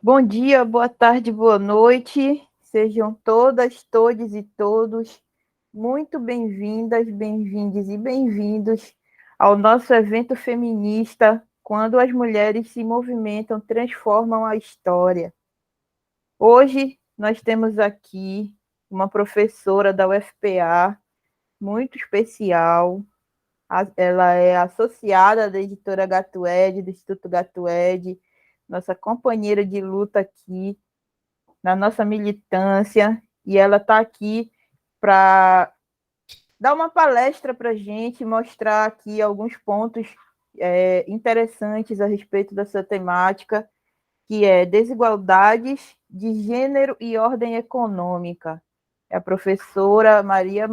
Bom dia, boa tarde, boa noite. Sejam todas, todes e todos muito bem-vindas, bem-vindes e bem-vindos ao nosso evento feminista, quando as mulheres se movimentam, transformam a história. Hoje nós temos aqui uma professora da UFPA, muito especial. Ela é associada da editora Gatued, do Instituto Gatued, nossa companheira de luta aqui na nossa militância, e ela está aqui para dar uma palestra para a gente, mostrar aqui alguns pontos interessantes a respeito dessa temática, que é desigualdades de gênero e ordem econômica. É a professora Maria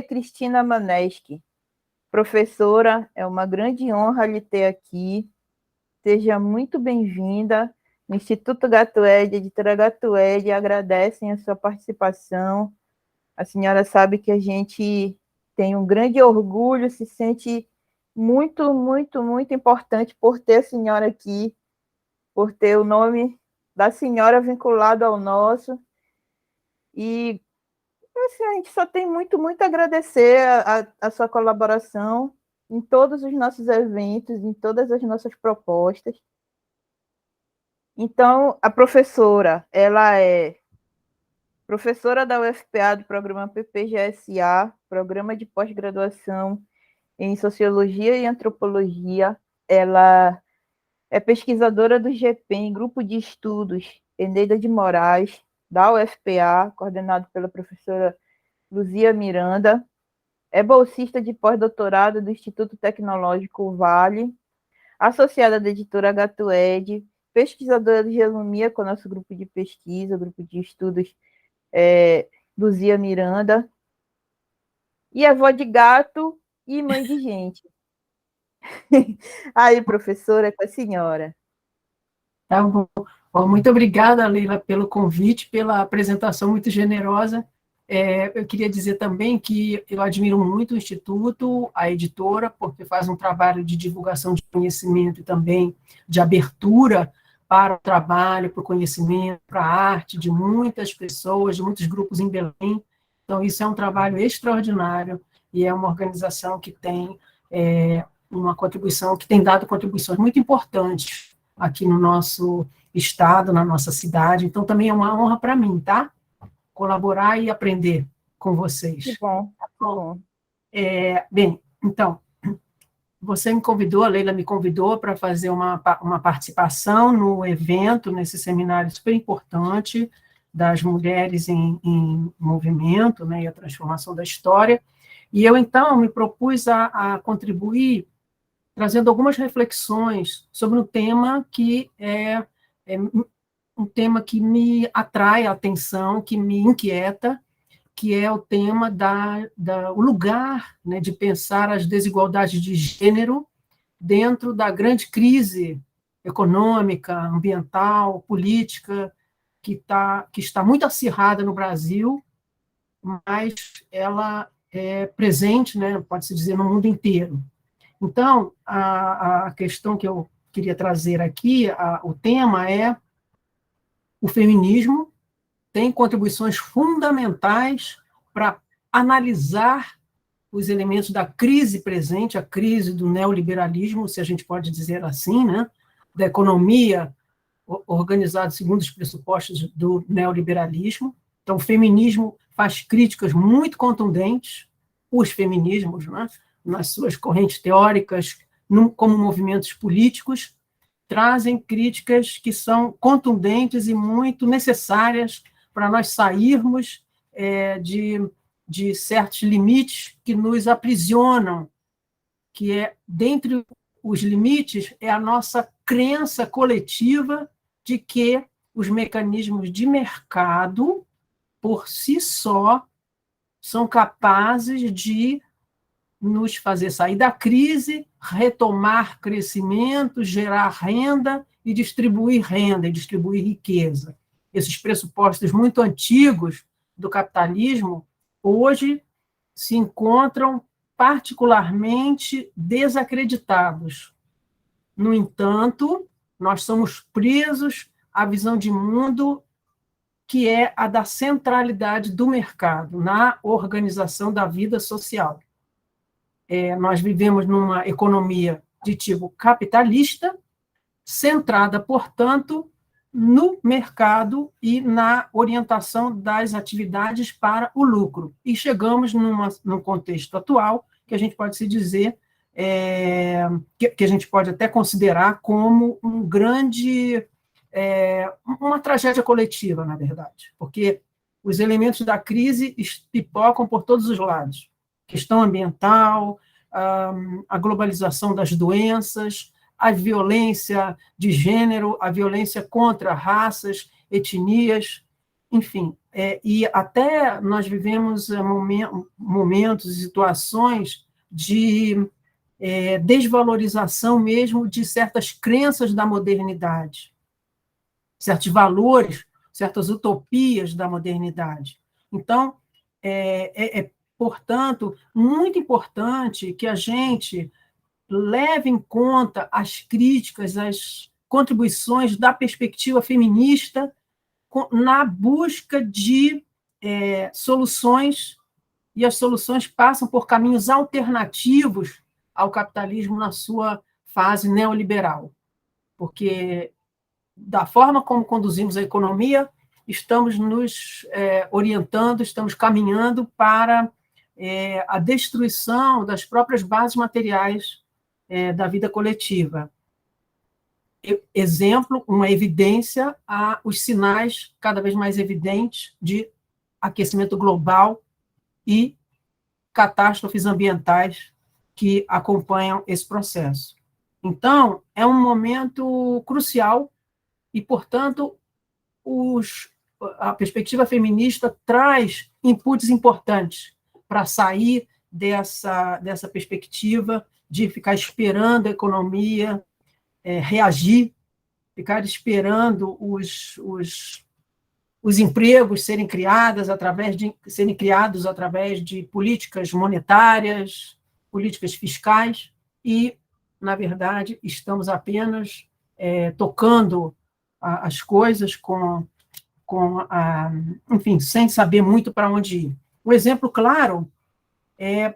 Cristina Maneschi. Professora, é uma grande honra lhe ter aqui. Seja muito bem-vinda. O Instituto Gatued, a editora Gatued, agradecem a sua participação. A senhora sabe que a gente tem um grande orgulho, se sente muito, muito, muito importante por ter a senhora aqui, por ter o nome da senhora vinculado ao nosso. E assim, a gente só tem muito, muito a agradecer a sua colaboração em todos os nossos eventos, em todas as nossas propostas. Então, a professora, ela é professora da UFPA do programa PPGSA, Programa de Pós-Graduação em Sociologia e Antropologia. Ela é pesquisadora do GPEM, Grupo de Estudos Eneida de Moraes, da UFPA, coordenado pela professora Luzia Miranda. É bolsista de pós-doutorado do Instituto Tecnológico Vale, associada da editora Gatued, pesquisadora de geonomia com o nosso grupo de pesquisa, grupo de estudos Luzia Miranda, e avó de gato e mãe de gente. Aí, professora, é com a senhora. Tá bom. Bom, muito obrigada, Leila, pelo convite, pela apresentação muito generosa. Eu queria dizer também que eu admiro muito o Instituto, a editora, porque faz um trabalho de divulgação de conhecimento e também de abertura para o trabalho, para o conhecimento, para a arte de muitas pessoas, de muitos grupos em Belém. Então, isso é um trabalho extraordinário e é uma organização que tem uma contribuição, que tem dado contribuições muito importantes aqui no nosso estado, na nossa cidade. Então, também é uma honra para mim, tá? Colaborar e aprender com Que vocês. bom, que bom. Bem, então, você me convidou, a Leila me convidou para fazer uma participação no evento, nesse seminário super importante das mulheres em movimento, né, e a transformação da história. E eu, então, me propus a contribuir trazendo algumas reflexões sobre um tema que é um tema que me atrai a atenção, que me inquieta, que é o tema o lugar, né, de pensar as desigualdades de gênero dentro da grande crise econômica, ambiental, política, que está muito acirrada no Brasil, mas ela é presente, né, pode-se dizer, no mundo inteiro. Então, a questão que eu queria trazer aqui, o tema é o feminismo tem contribuições fundamentais para analisar os elementos da crise presente, a crise do neoliberalismo, se a gente pode dizer assim, né, da economia organizada segundo os pressupostos do neoliberalismo. Então, o feminismo faz críticas muito contundentes, os feminismos, né, nas suas correntes teóricas, como movimentos políticos, trazem críticas que são contundentes e muito necessárias para nós sairmos de certos limites que nos aprisionam, que é, dentre os limites, é a nossa crença coletiva de que os mecanismos de mercado, por si só, são capazes de nos fazer sair da crise, retomar crescimento, gerar renda e distribuir riqueza. Esses pressupostos muito antigos do capitalismo, hoje, se encontram particularmente desacreditados. No entanto, nós somos presos à visão de mundo que é a da centralidade do mercado na organização da vida social. Nós vivemos numa economia de tipo capitalista, centrada, portanto, no mercado e na orientação das atividades para o lucro. E chegamos num contexto atual que a gente pode se dizer, que a gente pode até considerar como uma tragédia coletiva, na verdade, porque os elementos da crise pipocam por todos os lados. Questão ambiental, a globalização das doenças, a violência de gênero, a violência contra raças, etnias, enfim. E até nós vivemos momentos e situações de desvalorização mesmo de certas crenças da modernidade, certos valores, certas utopias da modernidade. Então, portanto, muito importante que a gente leve em conta as críticas, as contribuições da perspectiva feminista na busca de soluções, e as soluções passam por caminhos alternativos ao capitalismo na sua fase neoliberal, porque da forma como conduzimos a economia, estamos nos orientando, estamos caminhando para a destruição das próprias bases materiais da vida coletiva. Exemplo, uma evidência, os sinais cada vez mais evidentes de aquecimento global e catástrofes ambientais que acompanham esse processo. Então, é um momento crucial e, portanto, a perspectiva feminista traz inputs importantes para sair dessa perspectiva de ficar esperando a economia reagir, ficar esperando os empregos serem criados através de políticas monetárias, políticas fiscais, e, na verdade, estamos apenas tocando as coisas enfim, sem saber muito para onde ir. Um exemplo claro é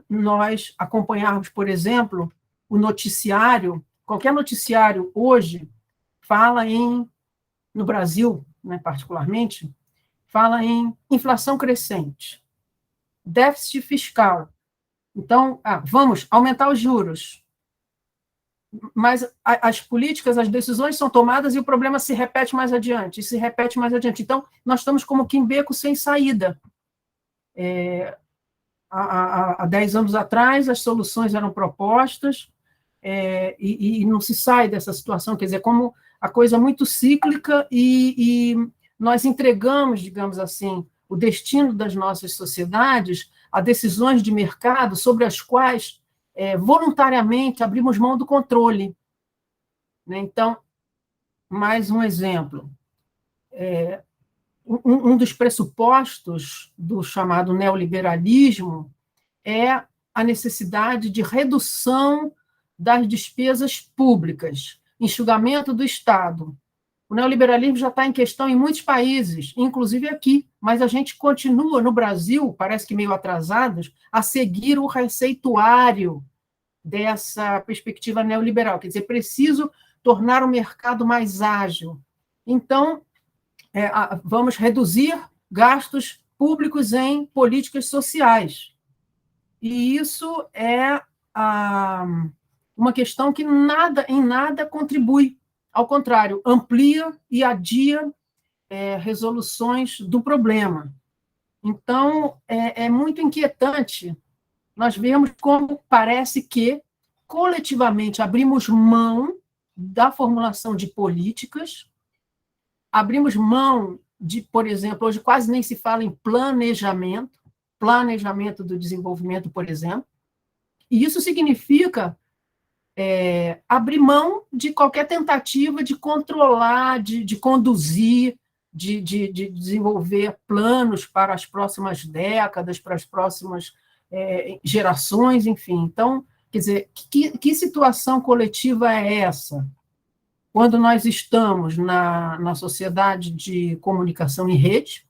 nós acompanharmos, por exemplo, o noticiário. Qualquer noticiário hoje fala no Brasil, né, particularmente, fala em inflação crescente, déficit fiscal. Então, vamos aumentar os juros. Mas as políticas, as decisões são tomadas e o problema se repete mais adiante, e se repete mais adiante. Então, nós estamos como que em beco sem saída. Há 10 anos atrás, as soluções eram propostas, e não se sai dessa situação, quer dizer, como a coisa muito cíclica, e nós entregamos, digamos assim, o destino das nossas sociedades a decisões de mercado sobre as quais, voluntariamente, abrimos mão do controle. Né? Então, mais um exemplo. Um dos pressupostos do chamado neoliberalismo é a necessidade de redução das despesas públicas, enxugamento do Estado. O neoliberalismo já está em questão em muitos países, inclusive aqui, mas a gente continua, no Brasil, parece que meio atrasados, a seguir o receituário dessa perspectiva neoliberal, quer dizer, preciso tornar o mercado mais ágil. Então, vamos reduzir gastos públicos em políticas sociais. E isso é uma questão que em nada contribui. Ao contrário, amplia e adia resoluções do problema. Então, é muito inquietante nós vemos como parece que, coletivamente, abrimos mão da formulação de políticas, abrimos mão de, por exemplo, hoje quase nem se fala em planejamento do desenvolvimento, por exemplo, e isso significa abrir mão de qualquer tentativa de controlar, de conduzir, de desenvolver planos para as próximas décadas, para as próximas gerações, enfim. Então, quer dizer, que situação coletiva é essa? quando nós estamos na sociedade de comunicação em rede,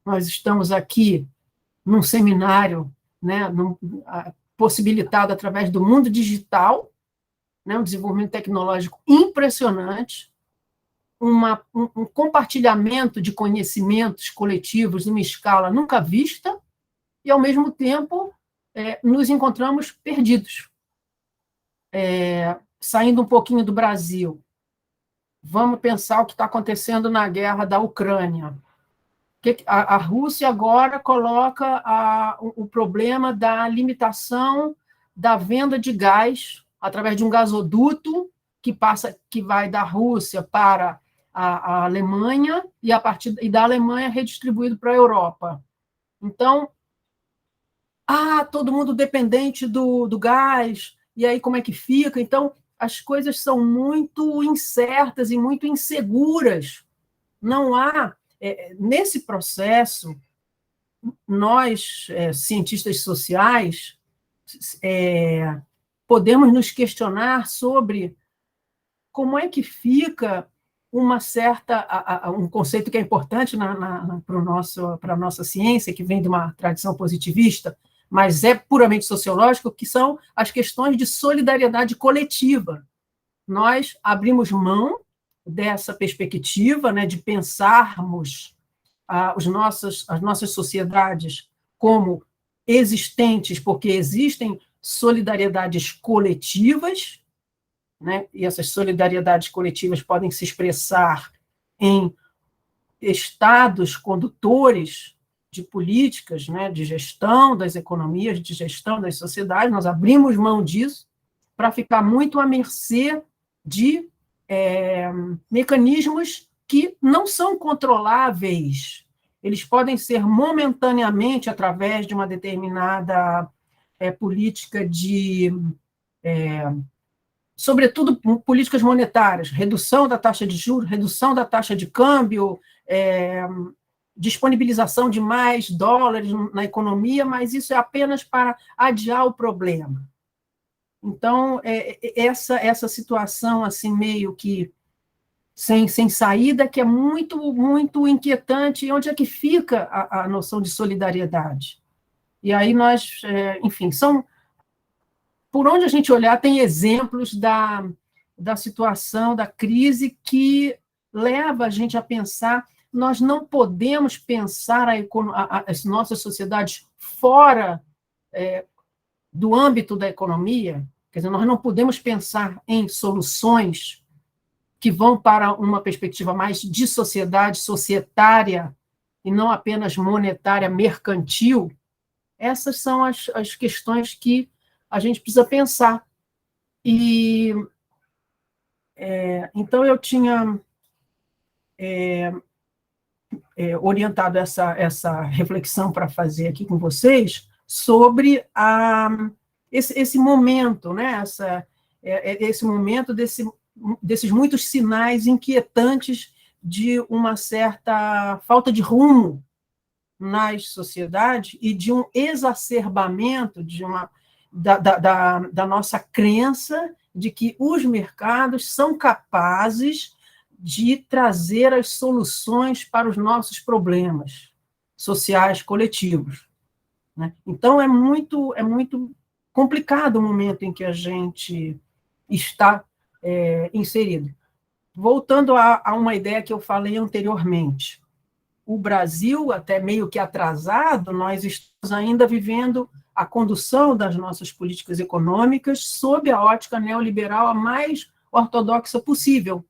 nós estamos aqui num seminário, né, possibilitado através do mundo digital, né, um desenvolvimento tecnológico impressionante, um compartilhamento de conhecimentos coletivos numa escala nunca vista, e, ao mesmo tempo, nos encontramos perdidos. Saindo um pouquinho do Brasil, vamos pensar o que está acontecendo na guerra da Ucrânia. A Rússia agora coloca o problema da limitação da venda de gás através de um gasoduto que vai da Rússia para a Alemanha e da Alemanha redistribuído para a Europa. Então, todo mundo dependente do gás, e aí como é que fica? Então, as coisas são muito incertas e muito inseguras. Não há, nesse processo, nós, cientistas sociais, podemos nos questionar sobre como é que fica um conceito que é importante para a nossa ciência, que vem de uma tradição positivista, mas é puramente sociológico, que são as questões de solidariedade coletiva. Nós abrimos mão dessa perspectiva, né, de pensarmos as nossas sociedades como existentes, porque existem solidariedades coletivas, né, e essas solidariedades coletivas podem se expressar em estados condutores de políticas, né, de gestão das economias, de gestão das sociedades. Nós abrimos mão disso para ficar muito à mercê de mecanismos que não são controláveis. Eles podem ser momentaneamente, através de uma determinada política sobretudo políticas monetárias, redução da taxa de juros, redução da taxa de câmbio, disponibilização de mais dólares na economia, mas isso é apenas para adiar o problema. Então, essa situação assim meio que sem saída, que é muito, muito inquietante. E onde é que fica a noção de solidariedade? E aí nós, enfim, por onde a gente olhar, tem exemplos da situação, da crise, que leva a gente a pensar. Nós não podemos pensar as nossas sociedades fora do âmbito da economia. Quer dizer, nós não podemos pensar em soluções que vão para uma perspectiva mais de sociedade, societária, e não apenas monetária, mercantil. Essas são as questões que a gente precisa pensar. E então eu tinha orientado essa reflexão para fazer aqui com vocês sobre esse momento, né? Esse momento desses muitos sinais inquietantes de uma certa falta de rumo nas sociedades e de um exacerbamento da nossa crença de que os mercados são capazes de trazer as soluções para os nossos problemas sociais coletivos, né? Então, é muito complicado o momento em que a gente está inserido. Voltando a uma ideia que eu falei anteriormente, o Brasil, até meio que atrasado, nós estamos ainda vivendo a condução das nossas políticas econômicas sob a ótica neoliberal a mais ortodoxa possível.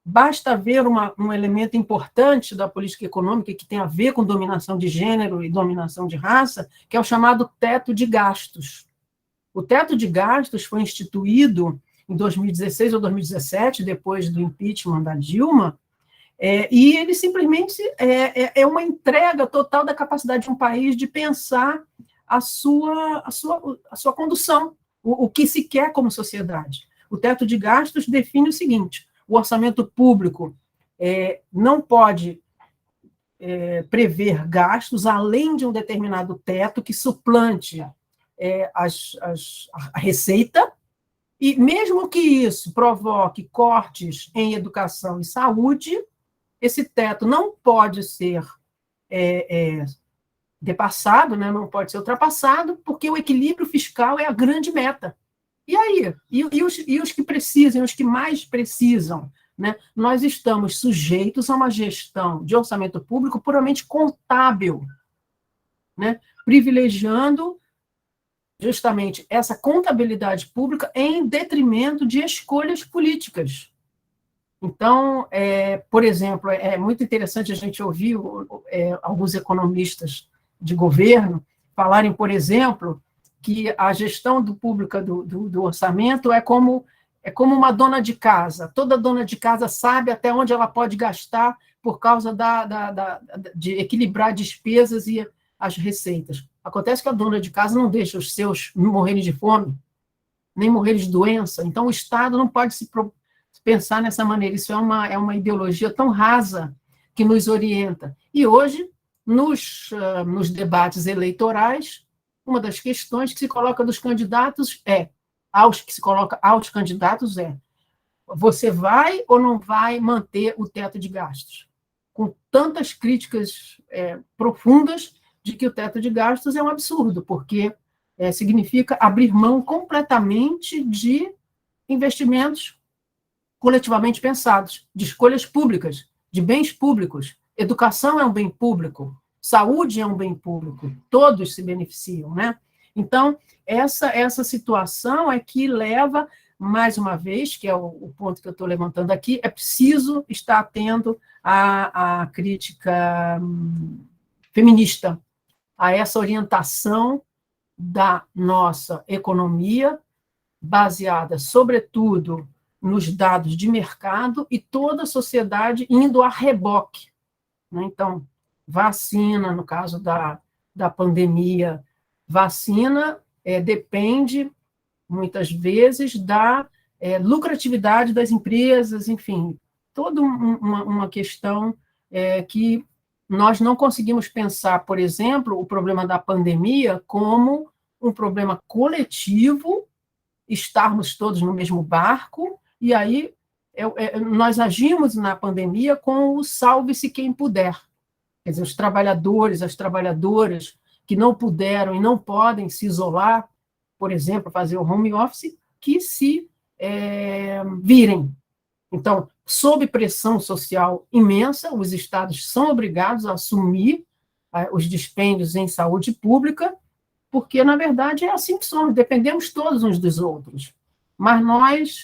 Basta ver um elemento importante da política econômica que tem a ver com dominação de gênero e dominação de raça, que é o chamado teto de gastos. O teto de gastos foi instituído em 2016 ou 2017, depois do impeachment da Dilma, e ele simplesmente é uma entrega total da capacidade de um país de pensar a sua condução, o que se quer como sociedade. O teto de gastos define o seguinte: o orçamento público não pode prever gastos além de um determinado teto que suplante a receita, E mesmo que isso provoque cortes em educação e saúde, esse teto não pode ser depassado, né? Não pode ser ultrapassado, porque o equilíbrio fiscal é a grande meta. E aí? E os que precisam, os que mais precisam? Né? Nós estamos sujeitos a uma gestão de orçamento público puramente contábil, né? Privilegiando justamente essa contabilidade pública em detrimento de escolhas políticas. Então, por exemplo, é muito interessante a gente ouvir alguns economistas de governo falarem, por exemplo, que a gestão pública do orçamento é como uma dona de casa. Toda dona de casa sabe até onde ela pode gastar por causa de equilibrar despesas e as receitas. Acontece que a dona de casa não deixa os seus morrerem de fome, nem morrerem de doença. Então, o Estado não pode se pensar nessa maneira. Isso é uma ideologia tão rasa que nos orienta. E hoje, nos debates eleitorais, uma das questões que se coloca dos candidatos aos candidatos você vai ou não vai manter o teto de gastos? Com tantas críticas profundas de que o teto de gastos é um absurdo, porque significa abrir mão completamente de investimentos coletivamente pensados, de escolhas públicas, de bens públicos. Educação é um bem público, saúde é um bem público, todos se beneficiam, né? Então, essa situação é que leva, mais uma vez, que é o ponto que eu estou levantando aqui, é preciso estar atento à crítica feminista, a essa orientação da nossa economia, baseada, sobretudo, nos dados de mercado e toda a sociedade indo a reboque. Né? Então, vacina, no caso da pandemia, vacina depende, muitas vezes, da lucratividade das empresas, enfim, toda uma questão que nós não conseguimos pensar, por exemplo, o problema da pandemia como um problema coletivo, estarmos todos no mesmo barco, e aí nós agimos na pandemia com o salve-se quem puder. Quer dizer, os trabalhadores, as trabalhadoras que não puderam e não podem se isolar, por exemplo, fazer o home office, que se virem. Então, sob pressão social imensa, os estados são obrigados a assumir os dispêndios em saúde pública, porque, na verdade, é assim que somos, dependemos todos uns dos outros. Mas nós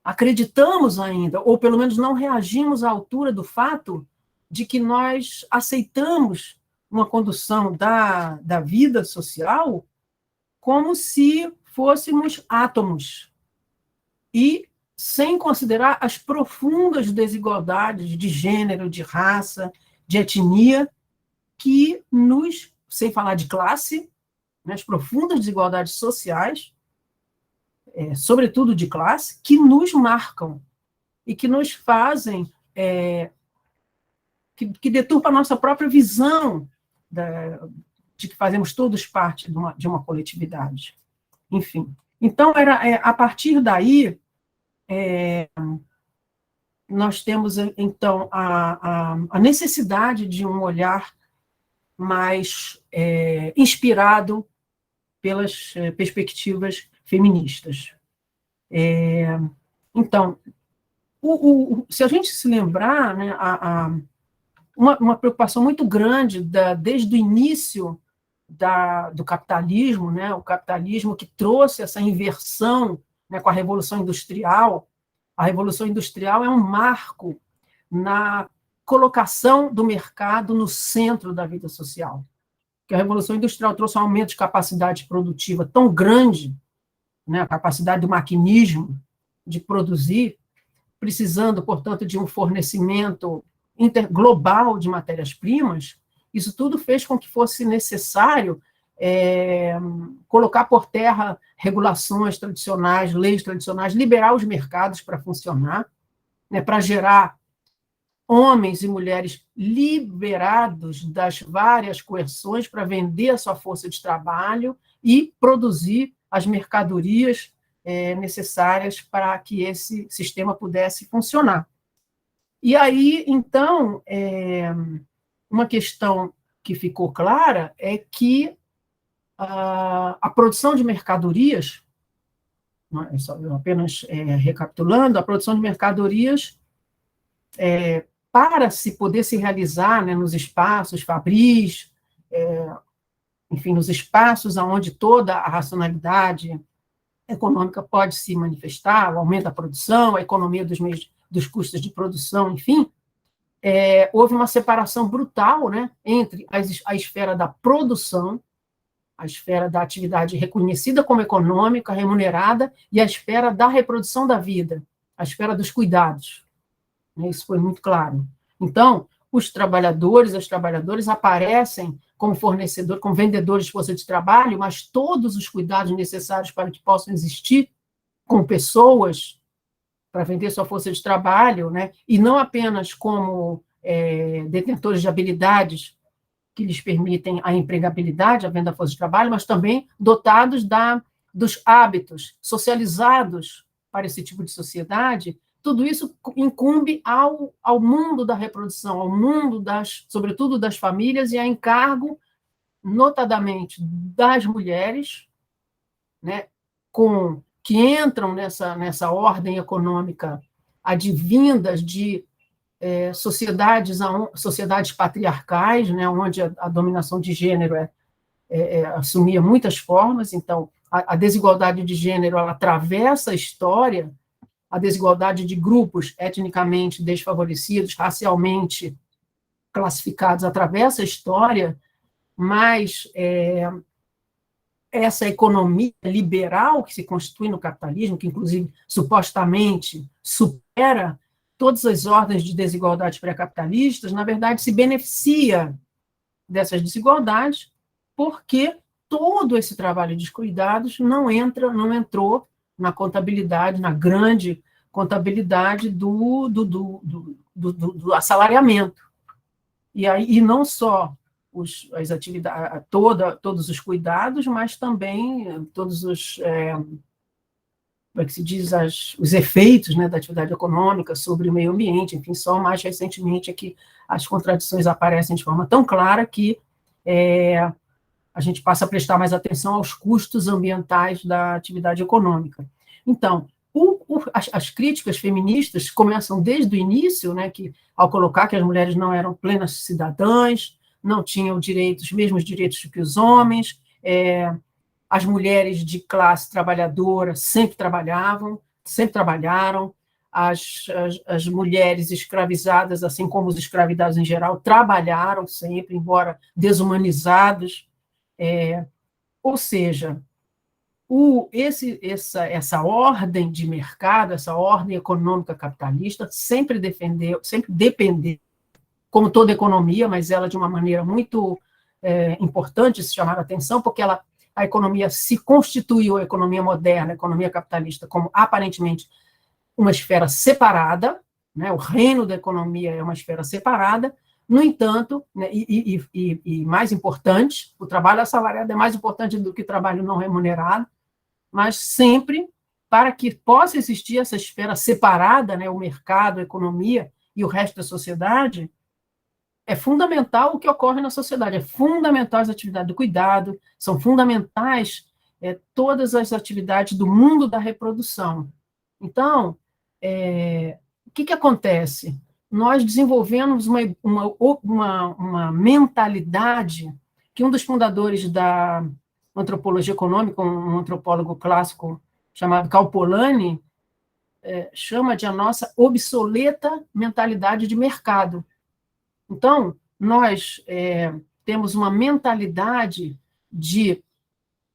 acreditamos ainda, ou pelo menos não reagimos à altura do fato de que nós aceitamos uma condução da vida social como se fôssemos átomos, e sem considerar as profundas desigualdades de gênero, de raça, de etnia, que sem falar de classe, né, as profundas desigualdades sociais, sobretudo de classe, que nos marcam e que nos fazem, que deturpa a nossa própria visão de que fazemos todos parte de uma coletividade. Enfim. Então, a partir daí, nós temos, então, a necessidade de um olhar mais inspirado pelas perspectivas feministas. Então, se a gente se lembrar, né, uma preocupação muito grande desde o início do capitalismo, né, o capitalismo que trouxe essa inversão, né, com a Revolução Industrial. A Revolução Industrial é um marco na colocação do mercado no centro da vida social. Porque a Revolução Industrial trouxe um aumento de capacidade produtiva tão grande, né, a capacidade do maquinismo de produzir, precisando, portanto, de um fornecimento global de matérias-primas. Isso tudo fez com que fosse necessário colocar por terra regulações tradicionais, leis tradicionais, liberar os mercados para funcionar, né, para gerar homens e mulheres liberados das várias coerções para vender a sua força de trabalho e produzir as mercadorias necessárias para que esse sistema pudesse funcionar. E aí, então, uma questão que ficou clara é que a produção de mercadorias, apenas recapitulando, a produção de mercadorias, para se poder se realizar, né, nos espaços fabris, enfim, nos espaços onde toda a racionalidade econômica pode se manifestar, o aumento da produção, a economia dos meios, dos custos de produção, enfim, houve uma separação brutal, né, entre a esfera da produção, a esfera da atividade reconhecida como econômica, remunerada, e a esfera da reprodução da vida, a esfera dos cuidados. Isso foi muito claro. Então, os trabalhadores, as trabalhadoras aparecem como fornecedor, como vendedores de força de trabalho, mas todos os cuidados necessários para que possam existir com pessoas para vender sua força de trabalho, né? E não apenas como detentores de habilidades que lhes permitem a empregabilidade, a venda da força de trabalho, mas também dotados dos hábitos socializados para esse tipo de sociedade. Tudo isso incumbe ao mundo da reprodução, ao mundo, sobretudo, das famílias, e a encargo, notadamente, das mulheres, né, que entram nessa ordem econômica advindas de sociedades patriarcais, né, onde a dominação de gênero assumia muitas formas. Então, a desigualdade de gênero ela atravessa a história, a desigualdade de grupos etnicamente desfavorecidos, racialmente classificados, atravessa a história, mas essa economia liberal que se constitui no capitalismo, que, inclusive, supostamente supera todas as ordens de desigualdade pré-capitalistas, na verdade, se beneficia dessas desigualdades, porque todo esse trabalho de cuidados não entrou na contabilidade, na grande contabilidade do assalariamento. E não só as atividades, todos os cuidados, mas também todos os, como é que se diz, os efeitos, né, da atividade econômica sobre o meio ambiente. Enfim, só mais recentemente é que as contradições aparecem de forma tão clara que a gente passa a prestar mais atenção aos custos ambientais da atividade econômica. Então, as críticas feministas começam desde o início, né, que, ao colocar que as mulheres não eram plenas cidadãs, não tinham os mesmos direitos que os homens, as mulheres de classe trabalhadora sempre trabalharam, as mulheres escravizadas, assim como os escravizados em geral, trabalharam sempre, embora desumanizados. Ou seja, essa ordem de mercado, essa ordem econômica capitalista sempre dependeu, como toda economia, mas ela de uma maneira muito importante se chamar a atenção, porque a economia se constituiu, a economia moderna, a economia capitalista, como aparentemente uma esfera separada, né? O reino da economia é uma esfera separada. No entanto, né, e mais importante, o trabalho assalariado é mais importante do que o trabalho não remunerado, mas sempre, para que possa existir essa esfera separada, né, o mercado, a economia e o resto da sociedade, é fundamental o que ocorre na sociedade, é fundamental as atividades do cuidado, são fundamentais todas as atividades do mundo da reprodução. Então, o que acontece? Nós desenvolvemos uma mentalidade que um dos fundadores da antropologia econômica, um antropólogo clássico chamado Cal Polanyi, chama de a nossa obsoleta mentalidade de mercado. Então, nós temos uma mentalidade de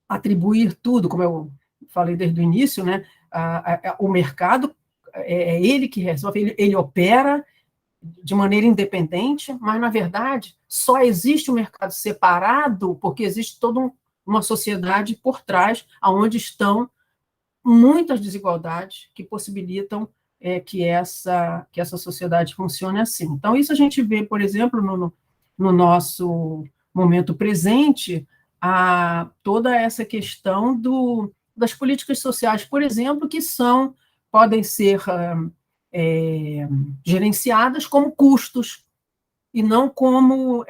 atribuir tudo, como eu falei desde o início, né? O mercado é ele que resolve, ele opera de maneira independente, mas, na verdade, só existe um mercado separado porque existe toda uma sociedade por trás, onde estão muitas desigualdades que possibilitam que essa sociedade funcione assim. Então, isso a gente vê, por exemplo, no nosso momento presente, toda essa questão das políticas sociais, por exemplo, que podem ser gerenciadas como custos e não como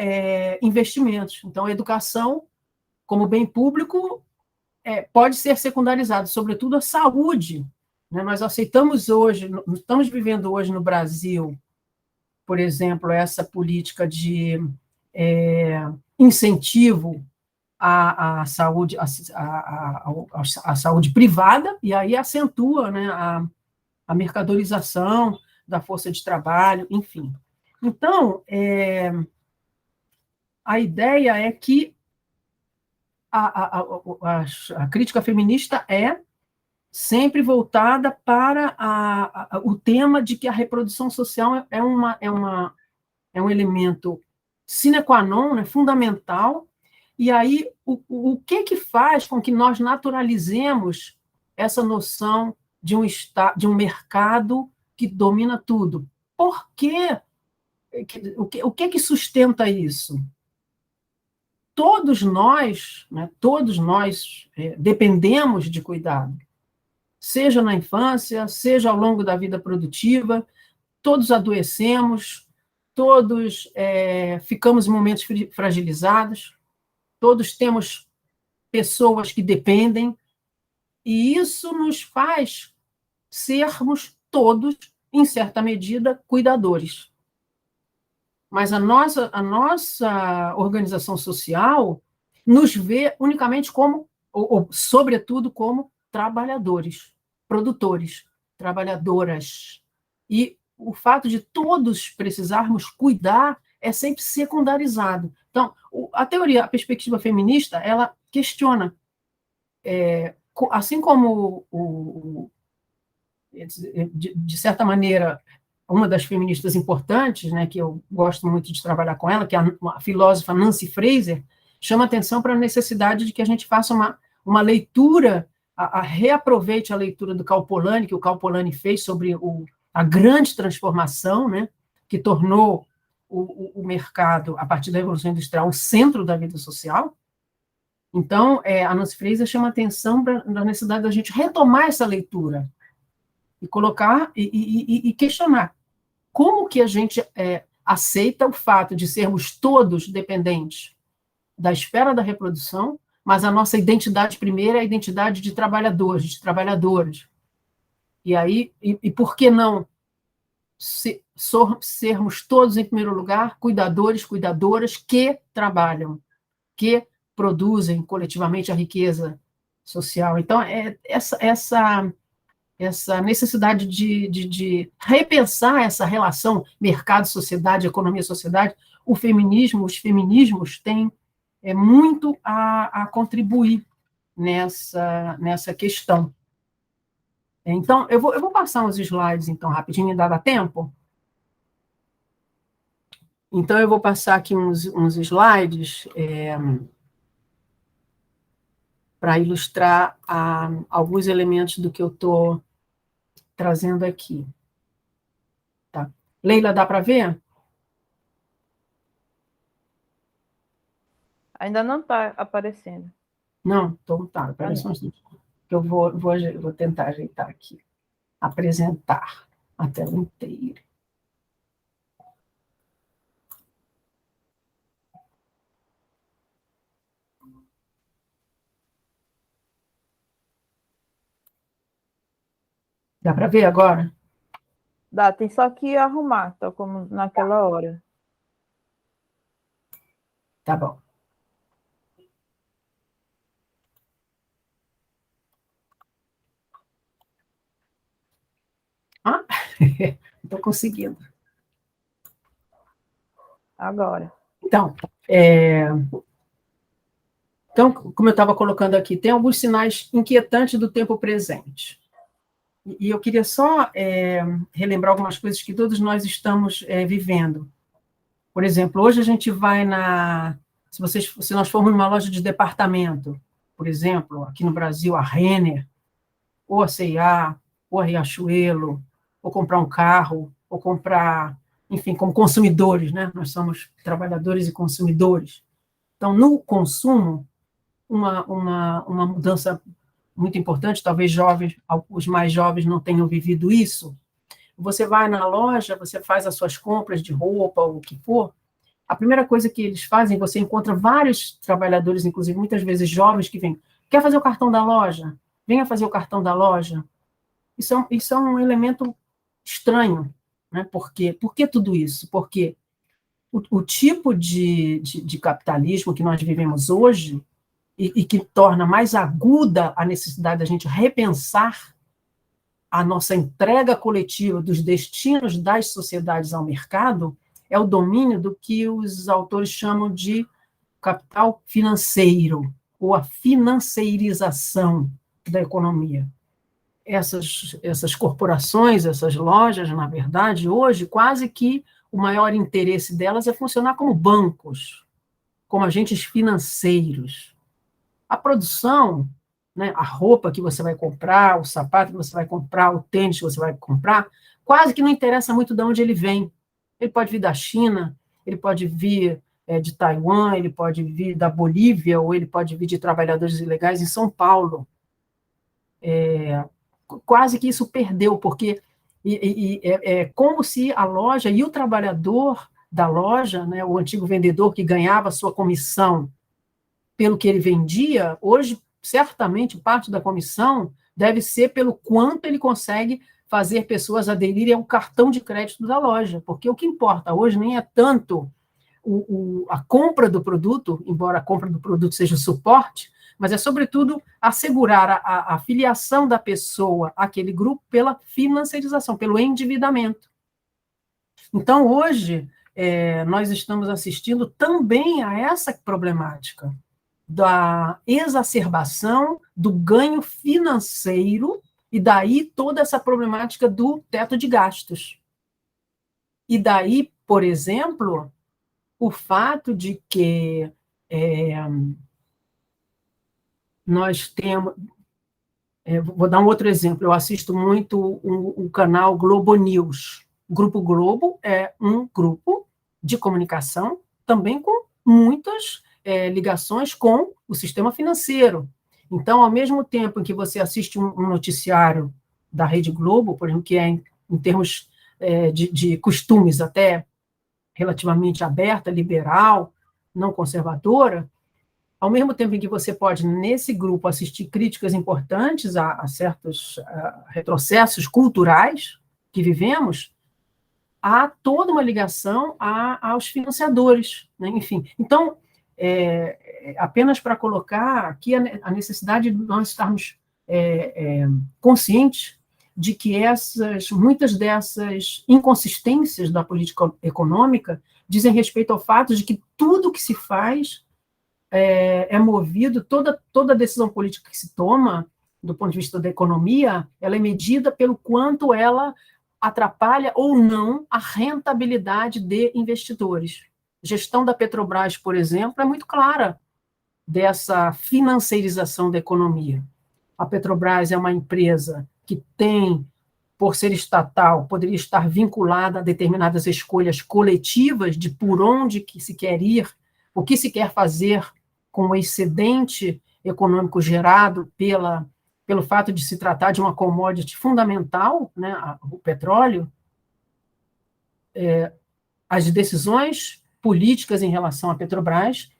investimentos. Então, a educação, como bem público, pode ser secundarizada, sobretudo a saúde. Né? Nós aceitamos hoje, estamos vivendo hoje no Brasil, por exemplo, essa política de incentivo à saúde, à saúde privada, e aí acentua, né, a mercadorização da força de trabalho, enfim. Então, a ideia é que a crítica feminista é sempre voltada para o tema de que a reprodução social é um elemento sine qua non, né, fundamental, e aí o que faz com que nós naturalizemos essa noção de um mercado que domina tudo? Por quê? O que sustenta isso? Todos nós, né, dependemos de cuidado, seja na infância, seja ao longo da vida produtiva, todos adoecemos, todos ficamos em momentos fragilizados, todos temos pessoas que dependem, e isso nos faz sermos todos, em certa medida, cuidadores. Mas a nossa organização social nos vê unicamente como, ou sobretudo, como trabalhadores, produtores, trabalhadoras. E o fato de todos precisarmos cuidar é sempre secundarizado. Então, a perspectiva feminista, ela questiona, assim como, de certa maneira, uma das feministas importantes, né, que eu gosto muito de trabalhar com ela, que é a filósofa Nancy Fraser, chama atenção para a necessidade de que a gente faça uma leitura, reaproveite a leitura do Cal Polanyi, que o Cal Polanyi fez sobre a grande transformação, né, que tornou o mercado, a partir da Revolução Industrial, o centro da vida social. Então, a Nancy Fraser chama atenção para a necessidade da gente retomar essa leitura e colocar e questionar como que a gente aceita o fato de sermos todos dependentes da esfera da reprodução, mas a nossa identidade primeira é a identidade de trabalhadores, de trabalhadoras. E aí, por que não sermos todos, em primeiro lugar, cuidadores, cuidadoras que trabalham, que produzem coletivamente a riqueza social? Então, essa necessidade de repensar essa relação mercado-sociedade, economia-sociedade, os feminismos têm muito a contribuir nessa questão. Então, eu vou passar uns slides, então, rapidinho, dá tempo? Então, eu vou passar aqui uns slides para ilustrar alguns elementos do que eu estou trazendo aqui. Tá. Leila, dá para ver? Ainda não está aparecendo. Não? Então tá, parece um instante. Eu vou tentar ajeitar aqui. Apresentar a tela inteira. Dá para ver agora? Dá, tem só que arrumar, tá como naquela hora. Tá bom. Ah, estou conseguindo. Agora. Então, como eu estava colocando aqui, tem alguns sinais inquietantes do tempo presente. E eu queria só relembrar algumas coisas que todos nós estamos vivendo. Por exemplo, hoje a gente vai se nós formos numa loja de departamento, por exemplo, aqui no Brasil, a Renner, ou a C&A, ou a Riachuelo, ou comprar um carro, ou comprar, enfim, como consumidores, né? Nós somos trabalhadores e consumidores. Então, no consumo, uma mudança muito importante, talvez os mais jovens não tenham vivido isso. Você vai na loja, você faz as suas compras de roupa, ou o que for, a primeira coisa que eles fazem, você encontra vários trabalhadores, inclusive muitas vezes jovens, que vêm, quer fazer o cartão da loja? Venha fazer o cartão da loja. Isso é um elemento estranho, né? Por que tudo isso? Porque o tipo de capitalismo que nós vivemos hoje, e que torna mais aguda a necessidade da gente repensar a nossa entrega coletiva dos destinos das sociedades ao mercado, é o domínio do que os autores chamam de capital financeiro, ou a financeirização da economia. Essas corporações, essas lojas, na verdade, hoje, quase que o maior interesse delas é funcionar como bancos, como agentes financeiros. A produção, né, a roupa que você vai comprar, o sapato que você vai comprar, o tênis que você vai comprar, quase que não interessa muito de onde ele vem. Ele pode vir da China, ele pode vir de Taiwan, ele pode vir da Bolívia, ou ele pode vir de trabalhadores ilegais em São Paulo. Quase que isso perdeu, porque é como se a loja e o trabalhador da loja, né, o antigo vendedor que ganhava a sua comissão pelo que ele vendia, hoje, certamente, parte da comissão deve ser pelo quanto ele consegue fazer pessoas aderirem ao cartão de crédito da loja, porque o que importa hoje nem é tanto a compra do produto, embora a compra do produto seja o suporte, mas é, sobretudo, assegurar a filiação da pessoa àquele grupo pela financiarização, pelo endividamento. Então, hoje, nós estamos assistindo também a essa problemática da exacerbação do ganho financeiro, e daí toda essa problemática do teto de gastos. E daí, por exemplo, o fato de que nós temos... vou dar um outro exemplo. Eu assisto muito o canal Globo News. O Grupo Globo é um grupo de comunicação, também com muitas ligações com o sistema financeiro. Então, ao mesmo tempo em que você assiste um noticiário da Rede Globo, por exemplo, que é, em termos de costumes, até relativamente aberta, liberal, não conservadora, ao mesmo tempo em que você pode, nesse grupo, assistir críticas importantes a certos retrocessos culturais que vivemos, há toda uma ligação aos financiadores, né? Enfim. Então, apenas para colocar aqui a necessidade de nós estarmos conscientes de que muitas dessas inconsistências da política econômica dizem respeito ao fato de que tudo que se faz é movido, toda decisão política que se toma, do ponto de vista da economia, ela é medida pelo quanto ela atrapalha ou não a rentabilidade de investidores. A gestão da Petrobras, por exemplo, é muito clara dessa financeirização da economia. A Petrobras é uma empresa que tem, por ser estatal, poderia estar vinculada a determinadas escolhas coletivas de por onde que se quer ir, o que se quer fazer com o excedente econômico gerado pelo fato de se tratar de uma commodity fundamental, né, o petróleo. As decisões políticas em relação à Petrobras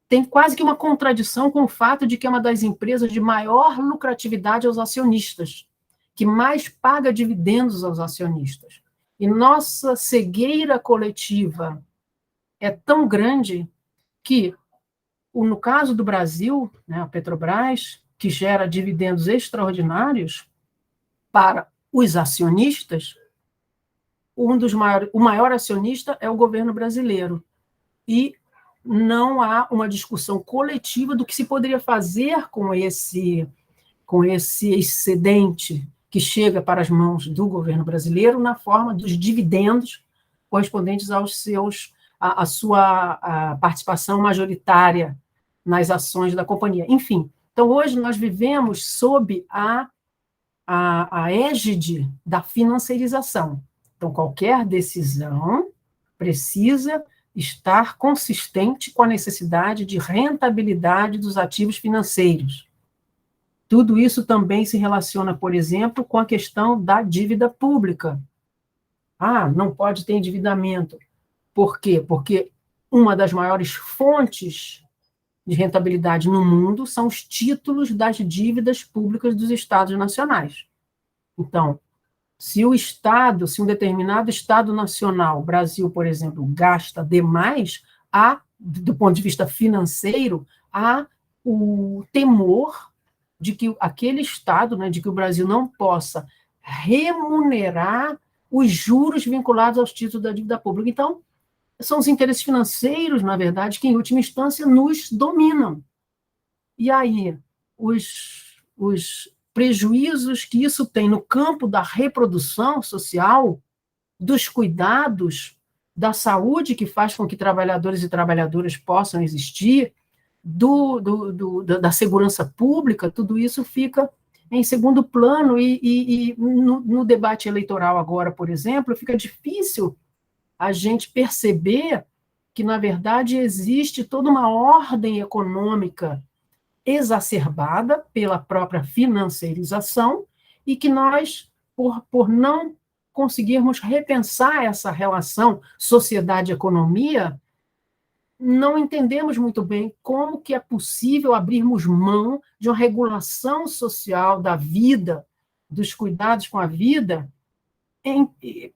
tem quase que uma contradição com o fato de que é uma das empresas de maior lucratividade aos acionistas, que mais paga dividendos aos acionistas. E nossa cegueira coletiva é tão grande que, no caso do Brasil, né, a Petrobras, que gera dividendos extraordinários para os acionistas, o maior acionista é o governo brasileiro. E não há uma discussão coletiva do que se poderia fazer com esse excedente que chega para as mãos do governo brasileiro na forma dos dividendos correspondentes à sua participação majoritária nas ações da companhia. Enfim, então hoje nós vivemos sob a égide da financeirização. Então, qualquer decisão precisa estar consistente com a necessidade de rentabilidade dos ativos financeiros. Tudo isso também se relaciona, por exemplo, com a questão da dívida pública. Não pode ter endividamento. Por quê? Porque uma das maiores fontes de rentabilidade no mundo são os títulos das dívidas públicas dos estados nacionais. Então, se um determinado estado nacional, Brasil, por exemplo, gasta demais, do ponto de vista financeiro, há o temor de que aquele estado, né, de que o Brasil não possa remunerar os juros vinculados aos títulos da dívida pública. Então, são os interesses financeiros, na verdade, que, em última instância, nos dominam. E aí, os prejuízos que isso tem no campo da reprodução social, dos cuidados, da saúde que faz com que trabalhadores e trabalhadoras possam existir, da segurança pública, tudo isso fica em segundo plano, e no debate eleitoral agora, por exemplo, fica difícil a gente perceber que, na verdade, existe toda uma ordem econômica exacerbada pela própria financeirização e que nós, por não conseguirmos repensar essa relação sociedade-economia, não entendemos muito bem como que é possível abrirmos mão de uma regulação social da vida, dos cuidados com a vida,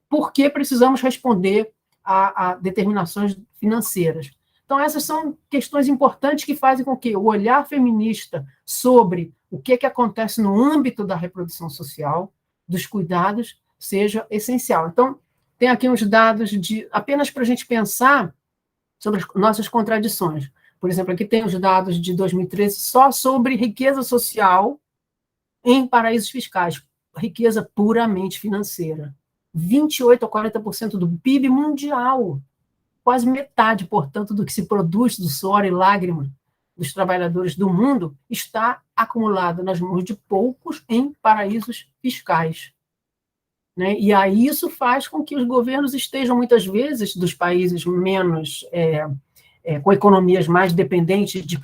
porque precisamos responder a determinações financeiras. Então, essas são questões importantes que fazem com que o olhar feminista sobre o que acontece no âmbito da reprodução social, dos cuidados, seja essencial. Então, tem aqui uns dados apenas para a gente pensar sobre as nossas contradições. Por exemplo, aqui tem os dados de 2013 só sobre riqueza social em paraísos fiscais, riqueza puramente financeira. 28% a 40% do PIB mundial, quase metade, portanto, do que se produz do suor e lágrima dos trabalhadores do mundo está acumulado nas mãos de poucos em paraísos fiscais. Né? E aí isso faz com que os governos estejam, muitas vezes, dos países menos, com economias mais dependentes de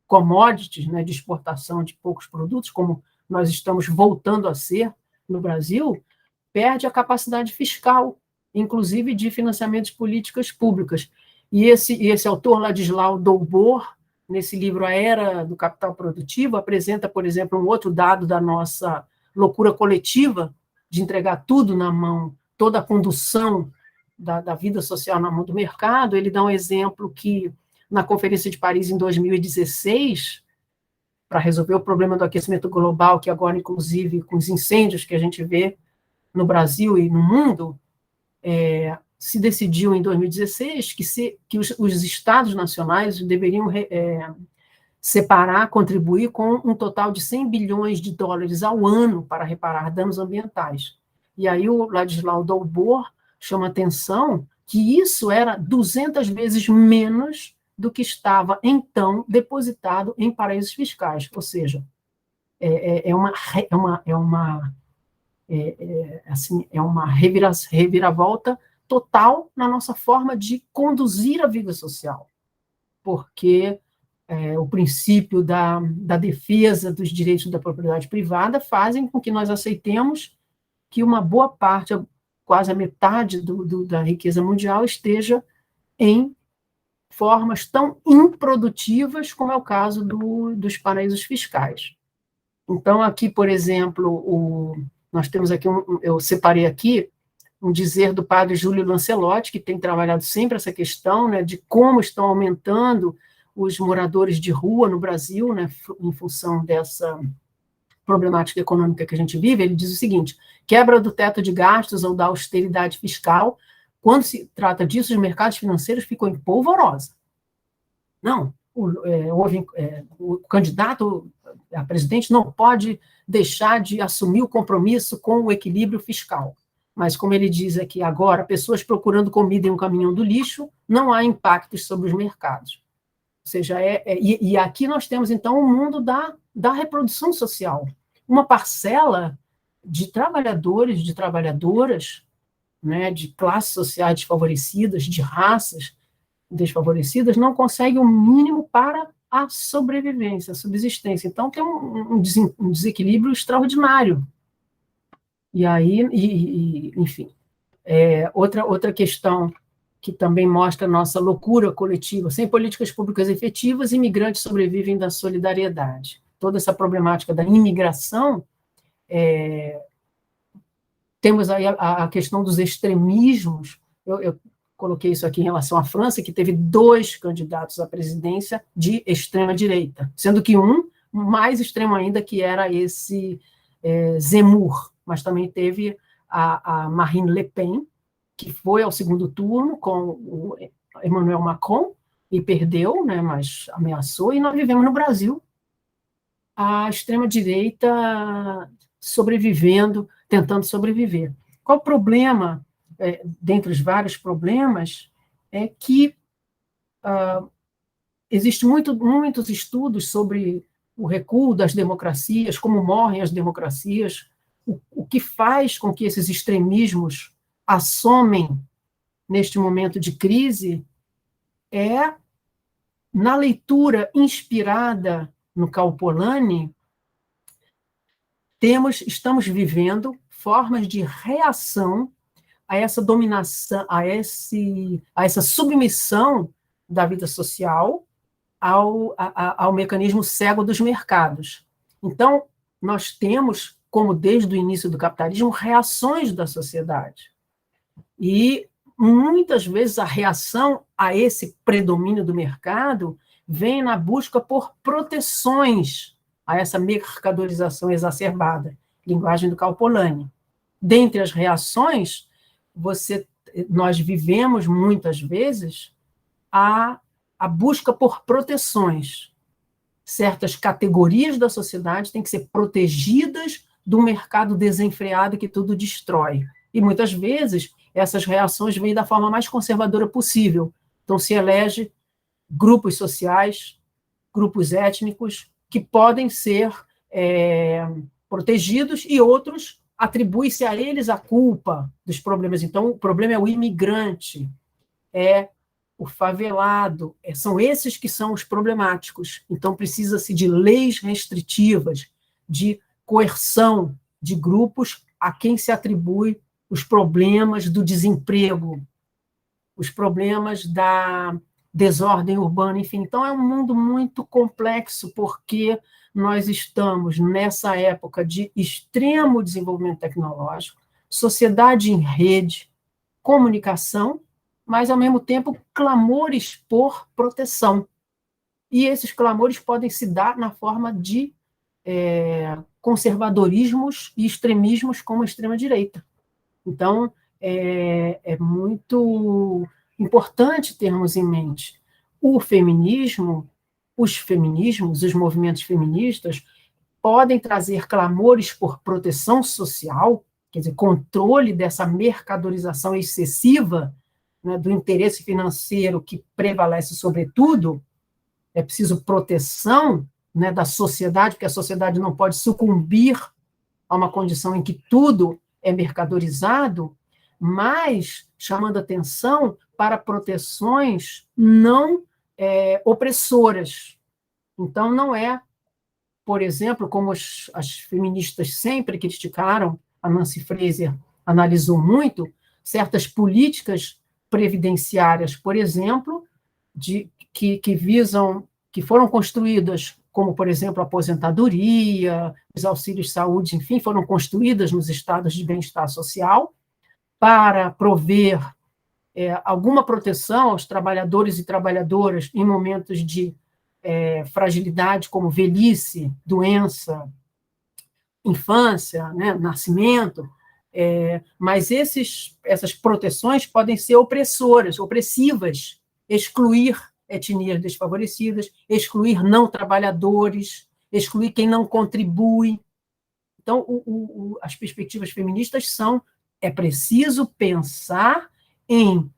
commodities, né, de exportação de poucos produtos, como nós estamos voltando a ser no Brasil, perde a capacidade fiscal, inclusive de financiamento de políticas públicas. E esse autor, Ladislau Dolbor, nesse livro A Era do Capital Produtivo, apresenta, por exemplo, um outro dado da nossa loucura coletiva de entregar tudo na mão, toda a condução da vida social na mão do mercado. Ele dá um exemplo que, na Conferência de Paris, em 2016, para resolver o problema do aquecimento global, que agora, inclusive, com os incêndios que a gente vê no Brasil e no mundo, se decidiu em 2016 que os estados nacionais deveriam separar, contribuir com um total de 100 bilhões de dólares ao ano para reparar danos ambientais. E aí o Ladislau Dolbor chama atenção que isso era 200 vezes menos do que estava, então, depositado em paraísos fiscais. Ou seja, é uma reviravolta total na nossa forma de conduzir a vida social, porque o princípio da defesa dos direitos da propriedade privada fazem com que nós aceitemos que uma boa parte, quase a metade da riqueza mundial, esteja em formas tão improdutivas como é o caso dos paraísos fiscais. Então, aqui, por exemplo, nós temos aqui, eu separei aqui um dizer do padre Júlio Lancelotti, que tem trabalhado sempre essa questão, né, de como estão aumentando os moradores de rua no Brasil, né, em função dessa problemática econômica que a gente vive. Ele diz o seguinte: quebra do teto de gastos ou da austeridade fiscal, quando se trata disso, os mercados financeiros ficam em polvorosa. Não, o candidato a presidente não pode deixar de assumir o compromisso com o equilíbrio fiscal. Mas, como ele diz aqui agora, pessoas procurando comida em um caminhão do lixo, não há impactos sobre os mercados. Ou seja, e aqui nós temos, então, o mundo da reprodução social. Uma parcela de trabalhadores, de trabalhadoras, né, de classes sociais desfavorecidas, de raças desfavorecidas, não consegue o mínimo para a sobrevivência, a subsistência. Então, tem um desequilíbrio extraordinário. E aí, enfim, outra questão que também mostra a nossa loucura coletiva. Sem políticas públicas efetivas, imigrantes sobrevivem da solidariedade. Toda essa problemática da imigração, temos aí a questão dos extremismos. Eu coloquei isso aqui em relação à França, que teve 2 candidatos à presidência de extrema-direita, sendo que um mais extremo ainda, que era esse Zemmour, mas também teve a Marine Le Pen, que foi ao segundo turno com o Emmanuel Macron e perdeu, né, mas ameaçou, e nós vivemos no Brasil a extrema-direita sobrevivendo, tentando sobreviver. Qual o problema, dentre os vários problemas, é que existem muitos estudos sobre o recuo das democracias, como morrem as democracias, o que faz com que esses extremismos assomem neste momento de crise é, na leitura inspirada no Cal Polanyi, estamos vivendo formas de reação a essa dominação, a essa submissão da vida social ao mecanismo cego dos mercados. Então, nós temos, como desde o início do capitalismo, reações da sociedade. E, muitas vezes, a reação a esse predomínio do mercado vem na busca por proteções a essa mercadorização exacerbada, linguagem do Cal Polanyi. Dentre as reações, nós vivemos, muitas vezes, a busca por proteções. Certas categorias da sociedade têm que ser protegidas do mercado desenfreado que tudo destrói. E, muitas vezes, essas reações vêm da forma mais conservadora possível. Então, se elege grupos sociais, grupos étnicos, que podem ser protegidos, e outros atribui-se a eles a culpa dos problemas. Então, o problema é o imigrante, é o favelado, são esses que são os problemáticos. Então, precisa-se de leis restritivas, de coerção de grupos a quem se atribui os problemas do desemprego, os problemas da desordem urbana, enfim. Então, é um mundo muito complexo, porque nós estamos nessa época de extremo desenvolvimento tecnológico, sociedade em rede, comunicação, mas, ao mesmo tempo, clamores por proteção. E esses clamores podem se dar na forma de conservadorismos e extremismos como a extrema-direita. Então, é muito importante termos em mente o feminismo, os feminismos, os movimentos feministas podem trazer clamores por proteção social, quer dizer, controle dessa mercadorização excessiva, né, do interesse financeiro que prevalece sobre tudo. É preciso proteção, né, da sociedade, porque a sociedade não pode sucumbir a uma condição em que tudo é mercadorizado, mas chamando atenção para proteções não opressoras. Então, não é, por exemplo, como as feministas sempre criticaram, a Nancy Fraser analisou muito, certas políticas previdenciárias, por exemplo, que foram construídas, como, por exemplo, a aposentadoria, os auxílios de saúde, enfim, foram construídas nos estados de bem-estar social para prover alguma proteção aos trabalhadores e trabalhadoras em momentos de fragilidade, como velhice, doença, infância, né, nascimento, mas essas proteções podem ser opressoras, opressivas, excluir etnias desfavorecidas, excluir não trabalhadores, excluir quem não contribui. Então, as perspectivas feministas é preciso pensar em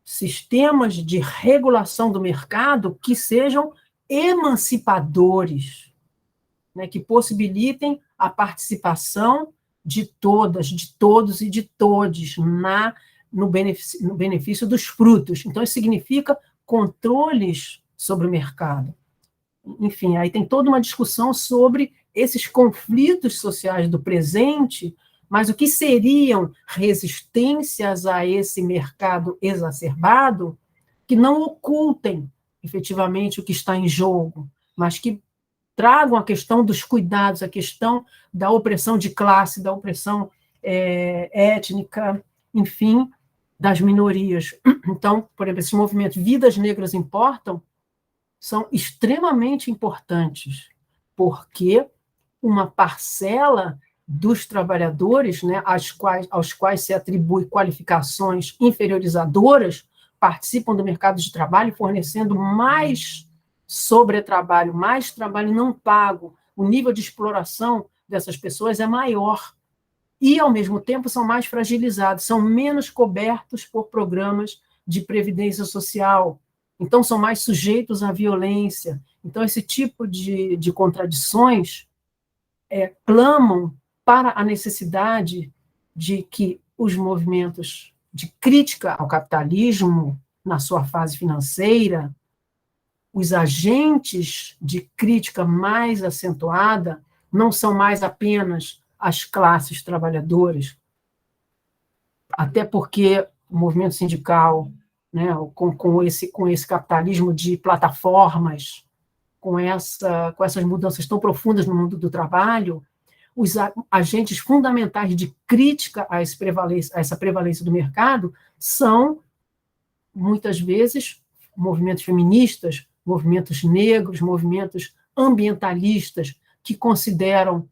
sistemas de regulação do mercado que sejam emancipadores, né, que possibilitem a participação de todas, de todos e de todes no benefício dos frutos. Então, isso significa controles sobre o mercado. enfim, aí tem toda uma discussão sobre esses conflitos sociais do presente, mas o que seriam resistências a esse mercado exacerbado que não ocultem efetivamente o que está em jogo, mas que tragam a questão dos cuidados, a questão da opressão de classe, da opressão étnica, enfim, das minorias. Então, por exemplo, esses movimentos Vidas Negras Importam são extremamente importantes, porque uma parcela dos trabalhadores, né, aos quais se atribui qualificações inferiorizadoras, participam do mercado de trabalho, fornecendo mais sobretrabalho, mais trabalho não pago. O nível de exploração dessas pessoas é maior. E, ao mesmo tempo, são mais fragilizados, são menos cobertos por programas de previdência social, então são mais sujeitos à violência. Então, esse tipo de contradições clamam para a necessidade de que os movimentos de crítica ao capitalismo, na sua fase financeira, os agentes de crítica mais acentuada não são mais apenas as classes trabalhadoras, até porque o movimento sindical, né, com esse capitalismo de plataformas, com essas mudanças tão profundas no mundo do trabalho, os agentes fundamentais de crítica a essa prevalência do mercado são, muitas vezes, movimentos feministas, movimentos negros, movimentos ambientalistas, que consideram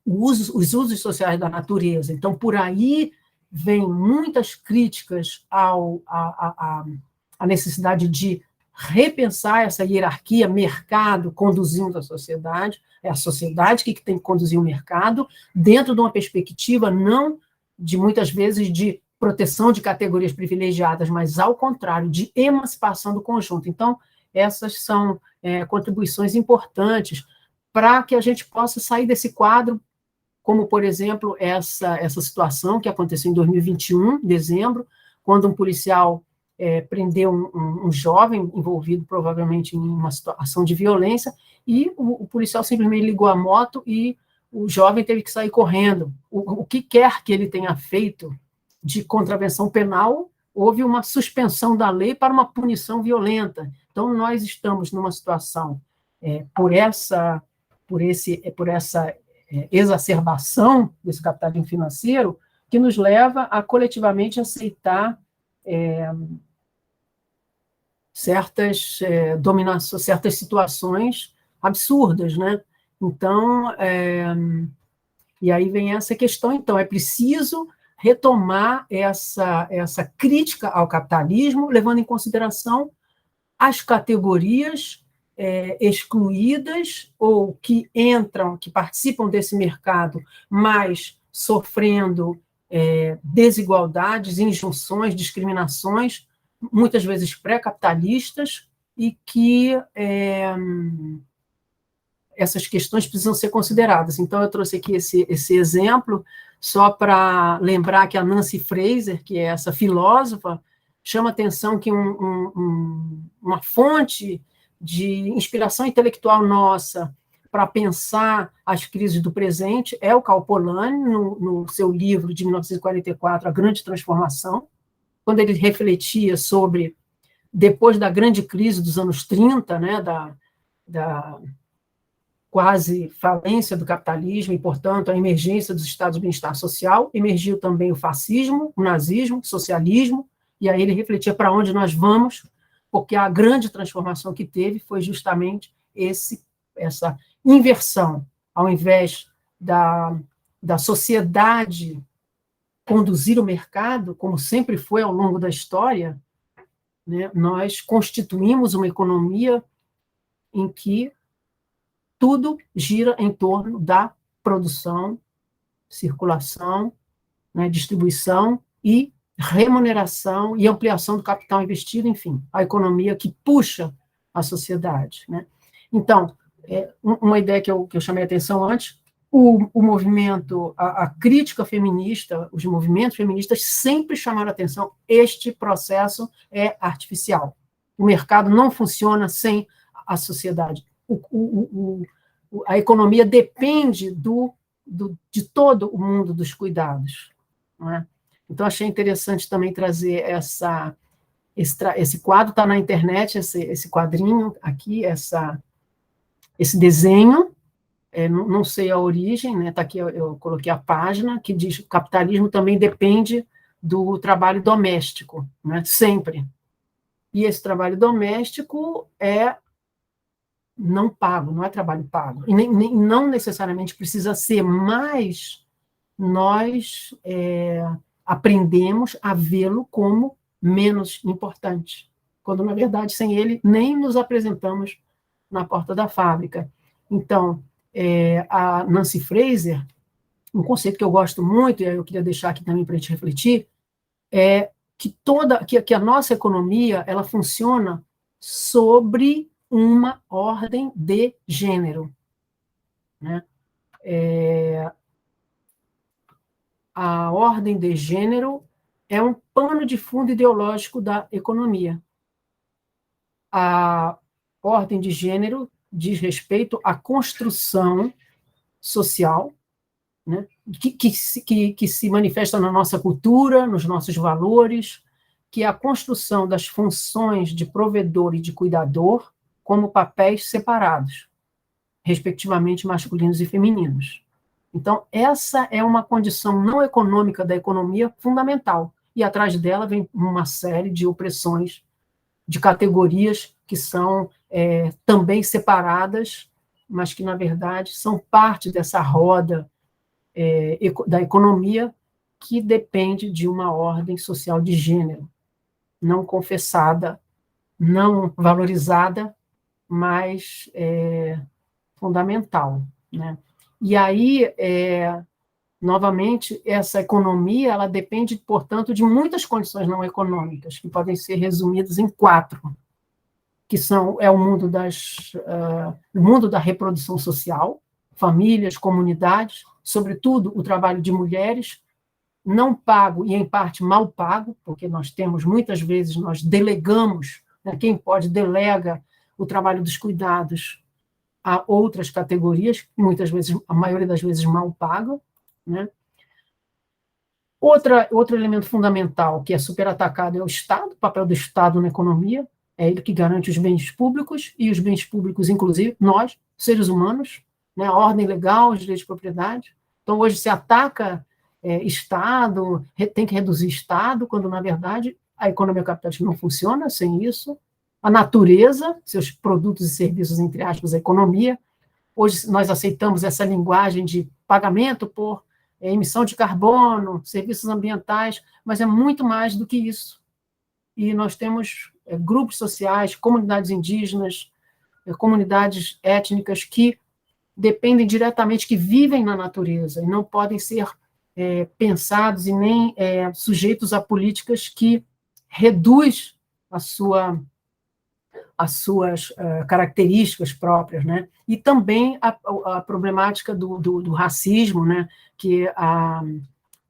os usos sociais da natureza. Então, por aí vem muitas críticas à necessidade de repensar essa hierarquia, mercado conduzindo a sociedade, é a sociedade que tem que conduzir o mercado, dentro de uma perspectiva não de, muitas vezes, de proteção de categorias privilegiadas, mas, ao contrário, de emancipação do conjunto. Então, essas são contribuições importantes para que a gente possa sair desse quadro, como, por exemplo, essa situação que aconteceu em 2021, em dezembro, quando um policial prendeu um jovem envolvido, provavelmente, em uma situação de violência, e o policial simplesmente ligou a moto e o jovem teve que sair correndo. O que quer que ele tenha feito de contravenção penal, houve uma suspensão da lei para uma punição violenta. Então, nós estamos numa situação, por essa exacerbação desse capitalismo financeiro, que nos leva a coletivamente aceitar certas dominações, certas situações absurdas, né? Então, e aí vem essa questão, então, é preciso retomar essa crítica ao capitalismo, levando em consideração as categorias excluídas ou que entram, que participam desse mercado, mas sofrendo desigualdades, injunções, discriminações, muitas vezes pré-capitalistas, e que essas questões precisam ser consideradas. Então, eu trouxe aqui esse exemplo, só para lembrar que a Nancy Fraser, que é essa filósofa, chama atenção que uma fonte de inspiração intelectual nossa para pensar as crises do presente é o Cal Polanyi, no seu livro de 1944, A Grande Transformação, quando ele refletia sobre, depois da grande crise dos anos 30, né, da quase falência do capitalismo e, portanto, a emergência dos estados de bem-estar social, emergiu também o fascismo, o nazismo, o socialismo, e aí ele refletia para onde nós vamos, porque a grande transformação que teve foi justamente essa inversão, ao invés da sociedade conduzir o mercado, como sempre foi ao longo da história, né, nós constituímos uma economia em que tudo gira em torno da produção, circulação, né, distribuição e remuneração e ampliação do capital investido, enfim, a economia que puxa a sociedade, né? Então, uma ideia que eu chamei a atenção antes, o movimento, a crítica feminista, os movimentos feministas sempre chamaram a atenção, este processo é artificial. O mercado não funciona sem a sociedade. A economia depende de todo o mundo dos cuidados. Não é? Então, achei interessante também trazer esse quadro, está na internet, esse quadrinho aqui, esse desenho, não sei a origem, né? Tá aqui, eu coloquei a página, que diz que o capitalismo também depende do trabalho doméstico, né? Sempre. E esse trabalho doméstico é não pago, não é trabalho pago. E não necessariamente precisa ser, mas nós aprendemos a vê-lo como menos importante, quando, na verdade, sem ele, nem nos apresentamos na porta da fábrica. Então, a Nancy Fraser, um conceito que eu gosto muito, e eu queria deixar aqui também para a gente refletir, é que a nossa economia ela funciona sobre uma ordem de gênero. Né? A ordem de gênero é um pano de fundo ideológico da economia. A ordem de gênero diz respeito à construção social, né, que se manifesta na nossa cultura, nos nossos valores, que é a construção das funções de provedor e de cuidador como papéis separados, respectivamente masculinos e femininos. Então, essa é uma condição não econômica da economia fundamental, e atrás dela vem uma série de opressões, de categorias que são também separadas, mas que, na verdade, são parte dessa roda da economia que depende de uma ordem social de gênero, não confessada, não valorizada, mas fundamental. Né? E aí, novamente, essa economia ela depende, portanto, de muitas condições não econômicas, que podem ser resumidas em 4, que são o mundo da reprodução social, famílias, comunidades, sobretudo o trabalho de mulheres, não pago e, em parte, mal pago, porque muitas vezes, nós delegamos, né, quem pode delega o trabalho dos cuidados a outras categorias, muitas vezes, a maioria das vezes, mal pago. Né? Outro elemento fundamental que é super atacado é o Estado, o papel do Estado na economia, é ele que garante os bens públicos, e os bens públicos, inclusive, nós, seres humanos, né, a ordem legal, os direitos de propriedade. Então, hoje se ataca Estado, tem que reduzir Estado, quando, na verdade, a economia capitalista não funciona sem isso. A natureza, seus produtos e serviços, entre aspas, a economia. Hoje nós aceitamos essa linguagem de pagamento por emissão de carbono, serviços ambientais, mas é muito mais do que isso. E nós temos grupos sociais, comunidades indígenas, comunidades étnicas que dependem diretamente, que vivem na natureza, e não podem ser pensados e nem sujeitos a políticas que reduz as suas características próprias, né? E também a problemática do racismo, né? Que a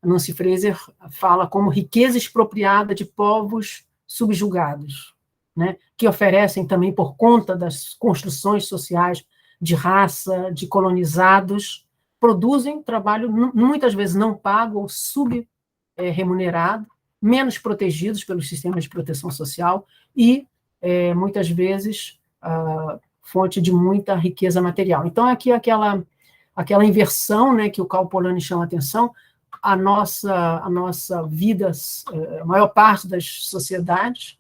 Nancy Fraser fala como riqueza expropriada de povos subjugados, né? Que oferecem também, por conta das construções sociais de raça, de colonizados, produzem trabalho muitas vezes não pago ou subremunerado, menos protegidos pelos sistemas de proteção social e, muitas vezes, fonte de muita riqueza material. Então, aqui aquela inversão, né, que o Karl Polanyi chama a atenção. A nossa vida, a maior parte das sociedades,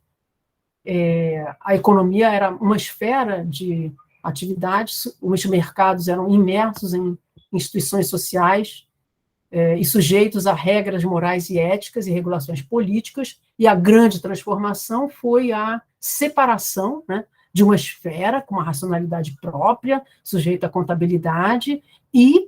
a economia era uma esfera de atividades, os mercados eram imersos em instituições sociais e sujeitos a regras morais e éticas e regulações políticas, e a grande transformação foi a separação, né, de uma esfera com uma racionalidade própria, sujeita à contabilidade, e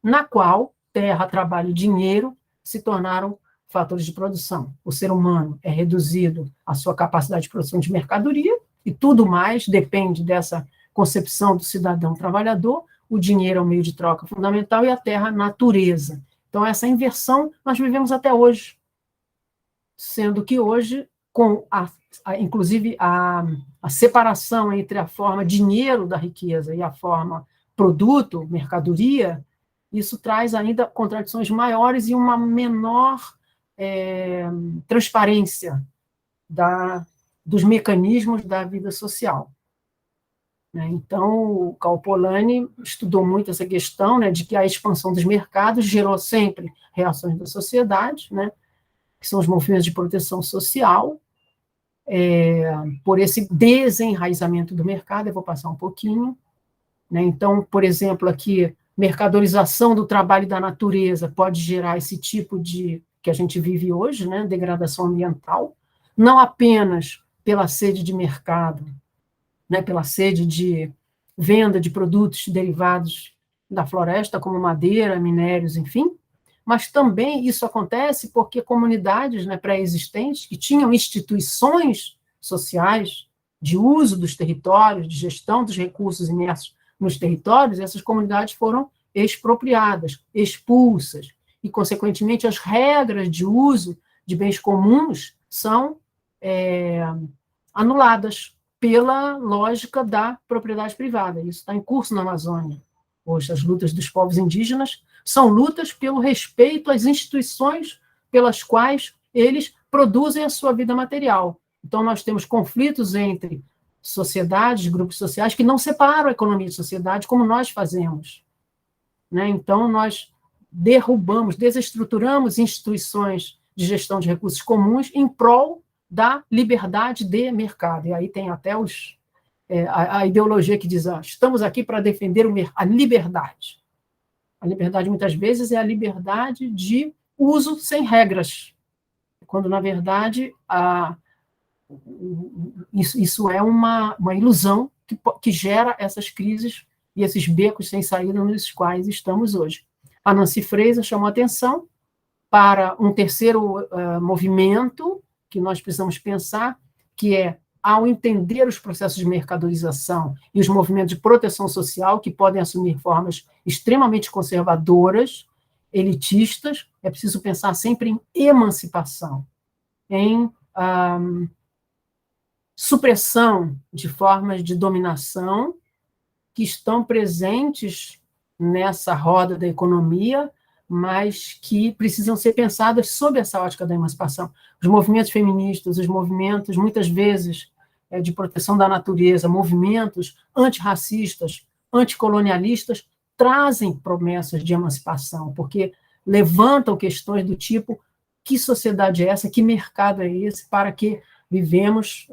na qual terra, trabalho e dinheiro se tornaram fatores de produção. O ser humano é reduzido à sua capacidade de produção de mercadoria, e tudo mais depende dessa concepção do cidadão trabalhador. O dinheiro é o meio de troca fundamental e a terra, a natureza. Então, essa inversão nós vivemos até hoje, sendo que hoje, com, inclusive, a separação entre a forma dinheiro da riqueza e a forma produto, mercadoria, isso traz ainda contradições maiores e uma menor transparência dos mecanismos da vida social. Então, o Karl Polanyi estudou muito essa questão, né, de que a expansão dos mercados gerou sempre reações da sociedade, né, que são os movimentos de proteção social, por esse desenraizamento do mercado. Eu vou passar um pouquinho. Né? Então, por exemplo, aqui, mercadorização do trabalho e da natureza pode gerar esse tipo de, que a gente vive hoje, né, degradação ambiental, não apenas pela sede de mercado, né, pela sede de venda de produtos derivados da floresta, como madeira, minérios, enfim, mas também isso acontece porque comunidades, né, pré-existentes, que tinham instituições sociais de uso dos territórios, de gestão dos recursos imersos nos territórios, essas comunidades foram expropriadas, expulsas, e, consequentemente, as regras de uso de bens comuns são anuladas pela lógica da propriedade privada. Isso está em curso na Amazônia. Hoje, as lutas dos povos indígenas são lutas pelo respeito às instituições pelas quais eles produzem a sua vida material. Então, nós temos conflitos entre sociedades, grupos sociais, que não separam a economia de sociedade como nós fazemos. Né? Então, nós derrubamos, desestruturamos instituições de gestão de recursos comuns em prol da liberdade de mercado. E aí tem até a ideologia que diz, estamos aqui para defender a liberdade. A liberdade, muitas vezes, é a liberdade de uso sem regras, quando, na verdade, isso é uma ilusão que gera essas crises e esses becos sem saída nos quais estamos hoje. A Nancy Fraser chamou atenção para um terceiro movimento que nós precisamos pensar, que é, ao entender os processos de mercadorização e os movimentos de proteção social, que podem assumir formas extremamente conservadoras, elitistas, é preciso pensar sempre em emancipação, em supressão de formas de dominação que estão presentes nessa roda da economia, mas que precisam ser pensadas sob essa ótica da emancipação. Os movimentos feministas, os movimentos, muitas vezes, de proteção da natureza, movimentos antirracistas, anticolonialistas, trazem promessas de emancipação, porque levantam questões do tipo, que sociedade é essa, que mercado é esse, para que vivemos,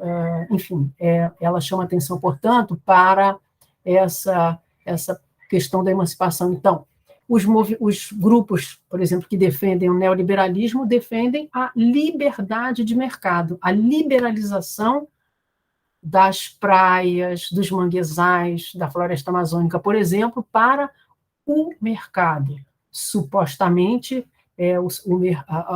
enfim, ela chama atenção, portanto, para essa questão da emancipação. Então, os grupos, por exemplo, que defendem o neoliberalismo, defendem a liberdade de mercado, a liberalização das praias, dos manguezais, da floresta amazônica, por exemplo, para o mercado. Supostamente,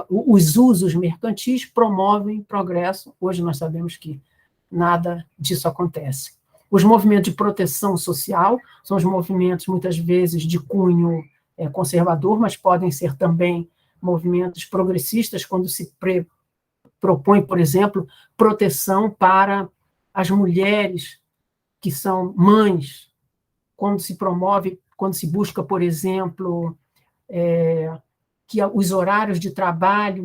os usos mercantis promovem progresso. Hoje nós sabemos que nada disso acontece. Os movimentos de proteção social são os movimentos, muitas vezes, de cunho conservador, mas podem ser também movimentos progressistas, quando se propõe, por exemplo, proteção para as mulheres que são mães, quando se promove, quando se busca, por exemplo, que os horários de trabalho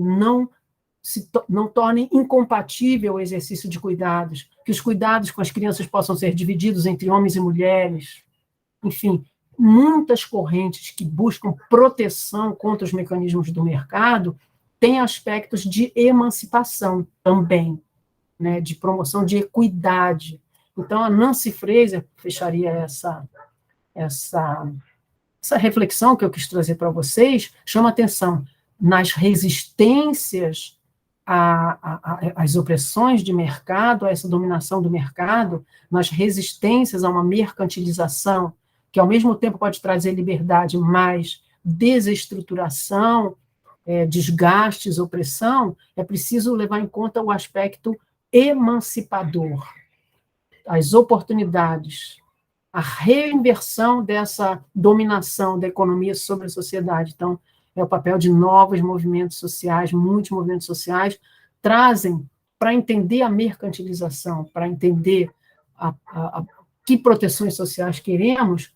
não tornem incompatível o exercício de cuidados, que os cuidados com as crianças possam ser divididos entre homens e mulheres, enfim, muitas correntes que buscam proteção contra os mecanismos do mercado têm aspectos de emancipação também, né, de promoção de equidade. Então, a Nancy Fraser fecharia essa reflexão que eu quis trazer para vocês, chama atenção nas resistências às opressões de mercado, a essa dominação do mercado, nas resistências a uma mercantilização, que ao mesmo tempo pode trazer liberdade, mas desestruturação, desgastes, opressão, é preciso levar em conta o aspecto emancipador, as oportunidades, a reinversão dessa dominação da economia sobre a sociedade. Então, é o papel de novos movimentos sociais, muitos movimentos sociais trazem para entender a mercantilização, para entender que proteções sociais queremos,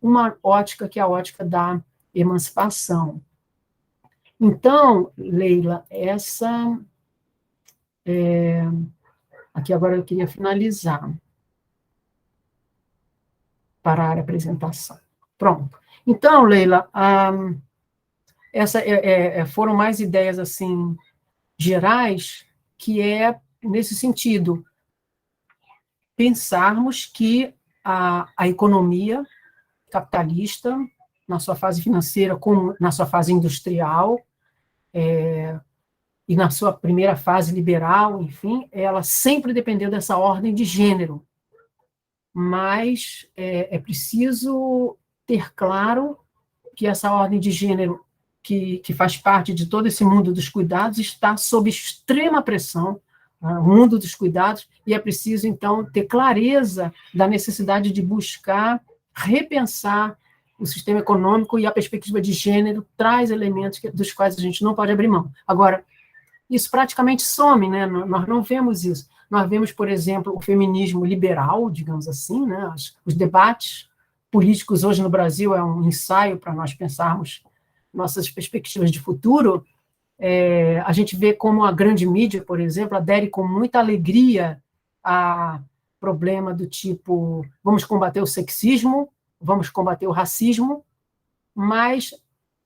uma ótica que é a ótica da emancipação. Então, Leila, aqui agora eu queria finalizar, parar a apresentação. Pronto. Então, Leila, foram mais ideias assim gerais, que é nesse sentido, pensarmos que a economia capitalista, na sua fase financeira, como na sua fase industrial, e na sua primeira fase liberal, enfim, ela sempre dependeu dessa ordem de gênero. Mas é preciso ter claro que essa ordem de gênero, que faz parte de todo esse mundo dos cuidados, está sob extrema pressão, o mundo dos cuidados, e é preciso, então, ter clareza da necessidade de buscar repensar o sistema econômico, e a perspectiva de gênero traz elementos dos quais a gente não pode abrir mão. Agora, isso praticamente some, né? Nós não vemos isso. Nós vemos, por exemplo, o feminismo liberal, digamos assim, né? Os debates políticos hoje no Brasil é um ensaio para nós pensarmos nossas perspectivas de futuro. A gente vê como a grande mídia, por exemplo, adere com muita alegria a problema do tipo, vamos combater o sexismo, vamos combater o racismo, mas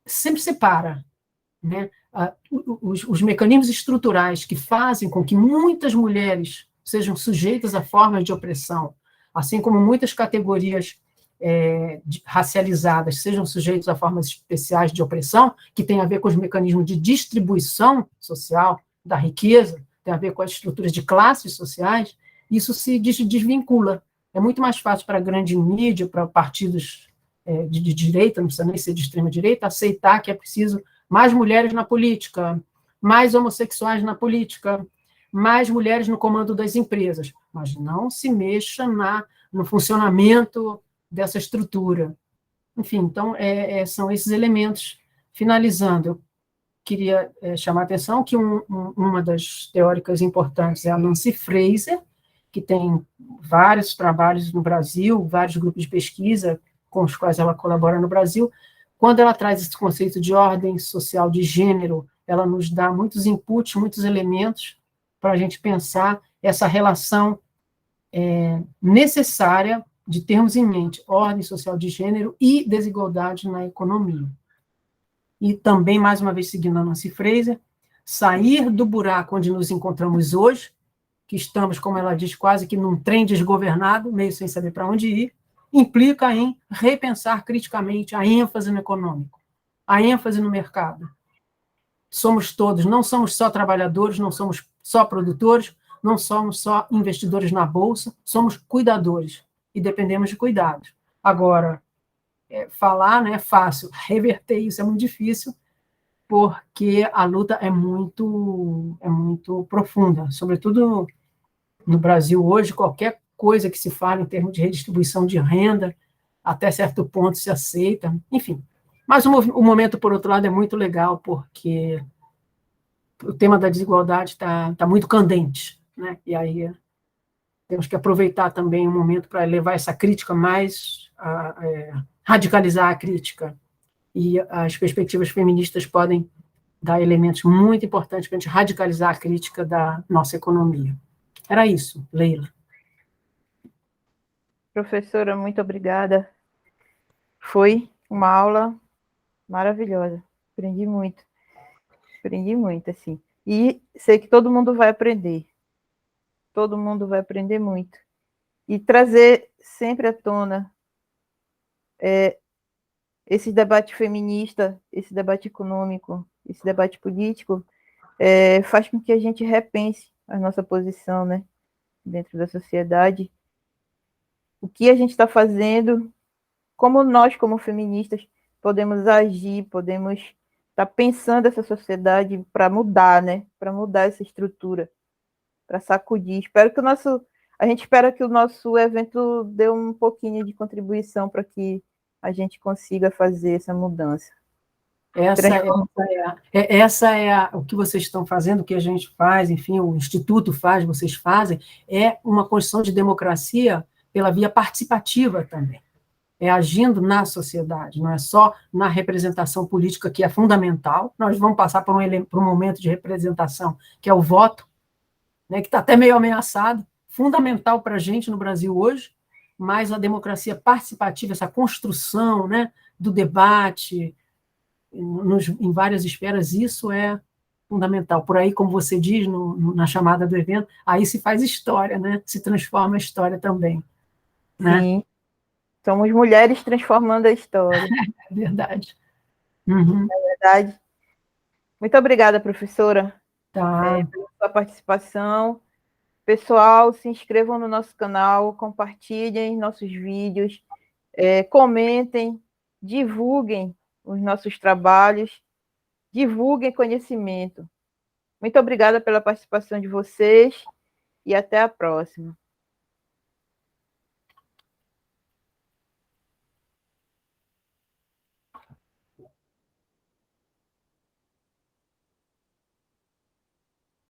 sempre separa, né? Os mecanismos estruturais que fazem com que muitas mulheres sejam sujeitas a formas de opressão, assim como muitas categorias racializadas sejam sujeitas a formas especiais de opressão, que tem a ver com os mecanismos de distribuição social da riqueza, tem a ver com as estruturas de classes sociais, isso se desvincula. É muito mais fácil para a grande mídia, para partidos de direita, não precisa nem ser de extrema-direita, aceitar que é preciso mais mulheres na política, mais homossexuais na política, mais mulheres no comando das empresas, mas não se mexa no funcionamento dessa estrutura. Enfim, então, são esses elementos. Finalizando, eu queria chamar a atenção que uma das teóricas importantes é a Nancy Fraser, que tem vários trabalhos no Brasil, vários grupos de pesquisa com os quais ela colabora no Brasil. Quando ela traz esse conceito de ordem social de gênero, ela nos dá muitos inputs, muitos elementos para a gente pensar essa relação necessária de termos em mente ordem social de gênero e desigualdade na economia. E também, mais uma vez, seguindo a Nancy Fraser, sair do buraco onde nos encontramos hoje, que estamos, como ela diz, quase que num trem desgovernado, meio sem saber para onde ir, implica em repensar criticamente a ênfase no econômico, a ênfase no mercado. Somos todos, não somos só trabalhadores, não somos só produtores, não somos só investidores na bolsa, somos cuidadores e dependemos de cuidados. Agora, falar não é fácil, reverter isso é muito difícil, porque a luta é muito profunda, sobretudo no Brasil hoje, qualquer coisa que se fale em termos de redistribuição de renda, até certo ponto se aceita, enfim. Mas o momento, por outro lado, é muito legal, porque o tema da desigualdade está muito candente, né? E aí temos que aproveitar também o momento para levar essa crítica mais, radicalizar a crítica. E as perspectivas feministas podem dar elementos muito importantes para a gente radicalizar a crítica da nossa economia. Era isso, Leila. Professora, muito obrigada. Foi uma aula maravilhosa. Aprendi muito, assim. E sei que todo mundo vai aprender. Todo mundo vai aprender muito. E trazer sempre à tona esse debate feminista, esse debate econômico, esse debate político, faz com que a gente repense a nossa posição, né, dentro da sociedade. O que a gente está fazendo, como nós, como feministas, podemos agir, podemos estar pensando essa sociedade para mudar, né, para mudar essa estrutura, para sacudir. A gente espera que o nosso evento dê um pouquinho de contribuição para que a gente consiga fazer essa mudança. O que vocês estão fazendo, o que a gente faz, enfim, o Instituto faz, vocês fazem, é uma construção de democracia pela via participativa também. É agindo na sociedade, não é só na representação política, que é fundamental. Nós vamos passar por um momento de representação, que é o voto, né, que está até meio ameaçado, fundamental para a gente no Brasil hoje, mas a democracia participativa, essa construção, né, do debate, em várias esferas, isso é fundamental. Por aí, como você diz na chamada do evento, aí se faz história, né? Se transforma a história também. Né? Sim, somos mulheres transformando a história. É verdade. Uhum. É verdade. Muito obrigada, professora, Tá. pela sua participação. Pessoal, se inscrevam no nosso canal, compartilhem nossos vídeos, comentem, divulguem os nossos trabalhos, divulguem conhecimento. Muito obrigada pela participação de vocês e até a próxima.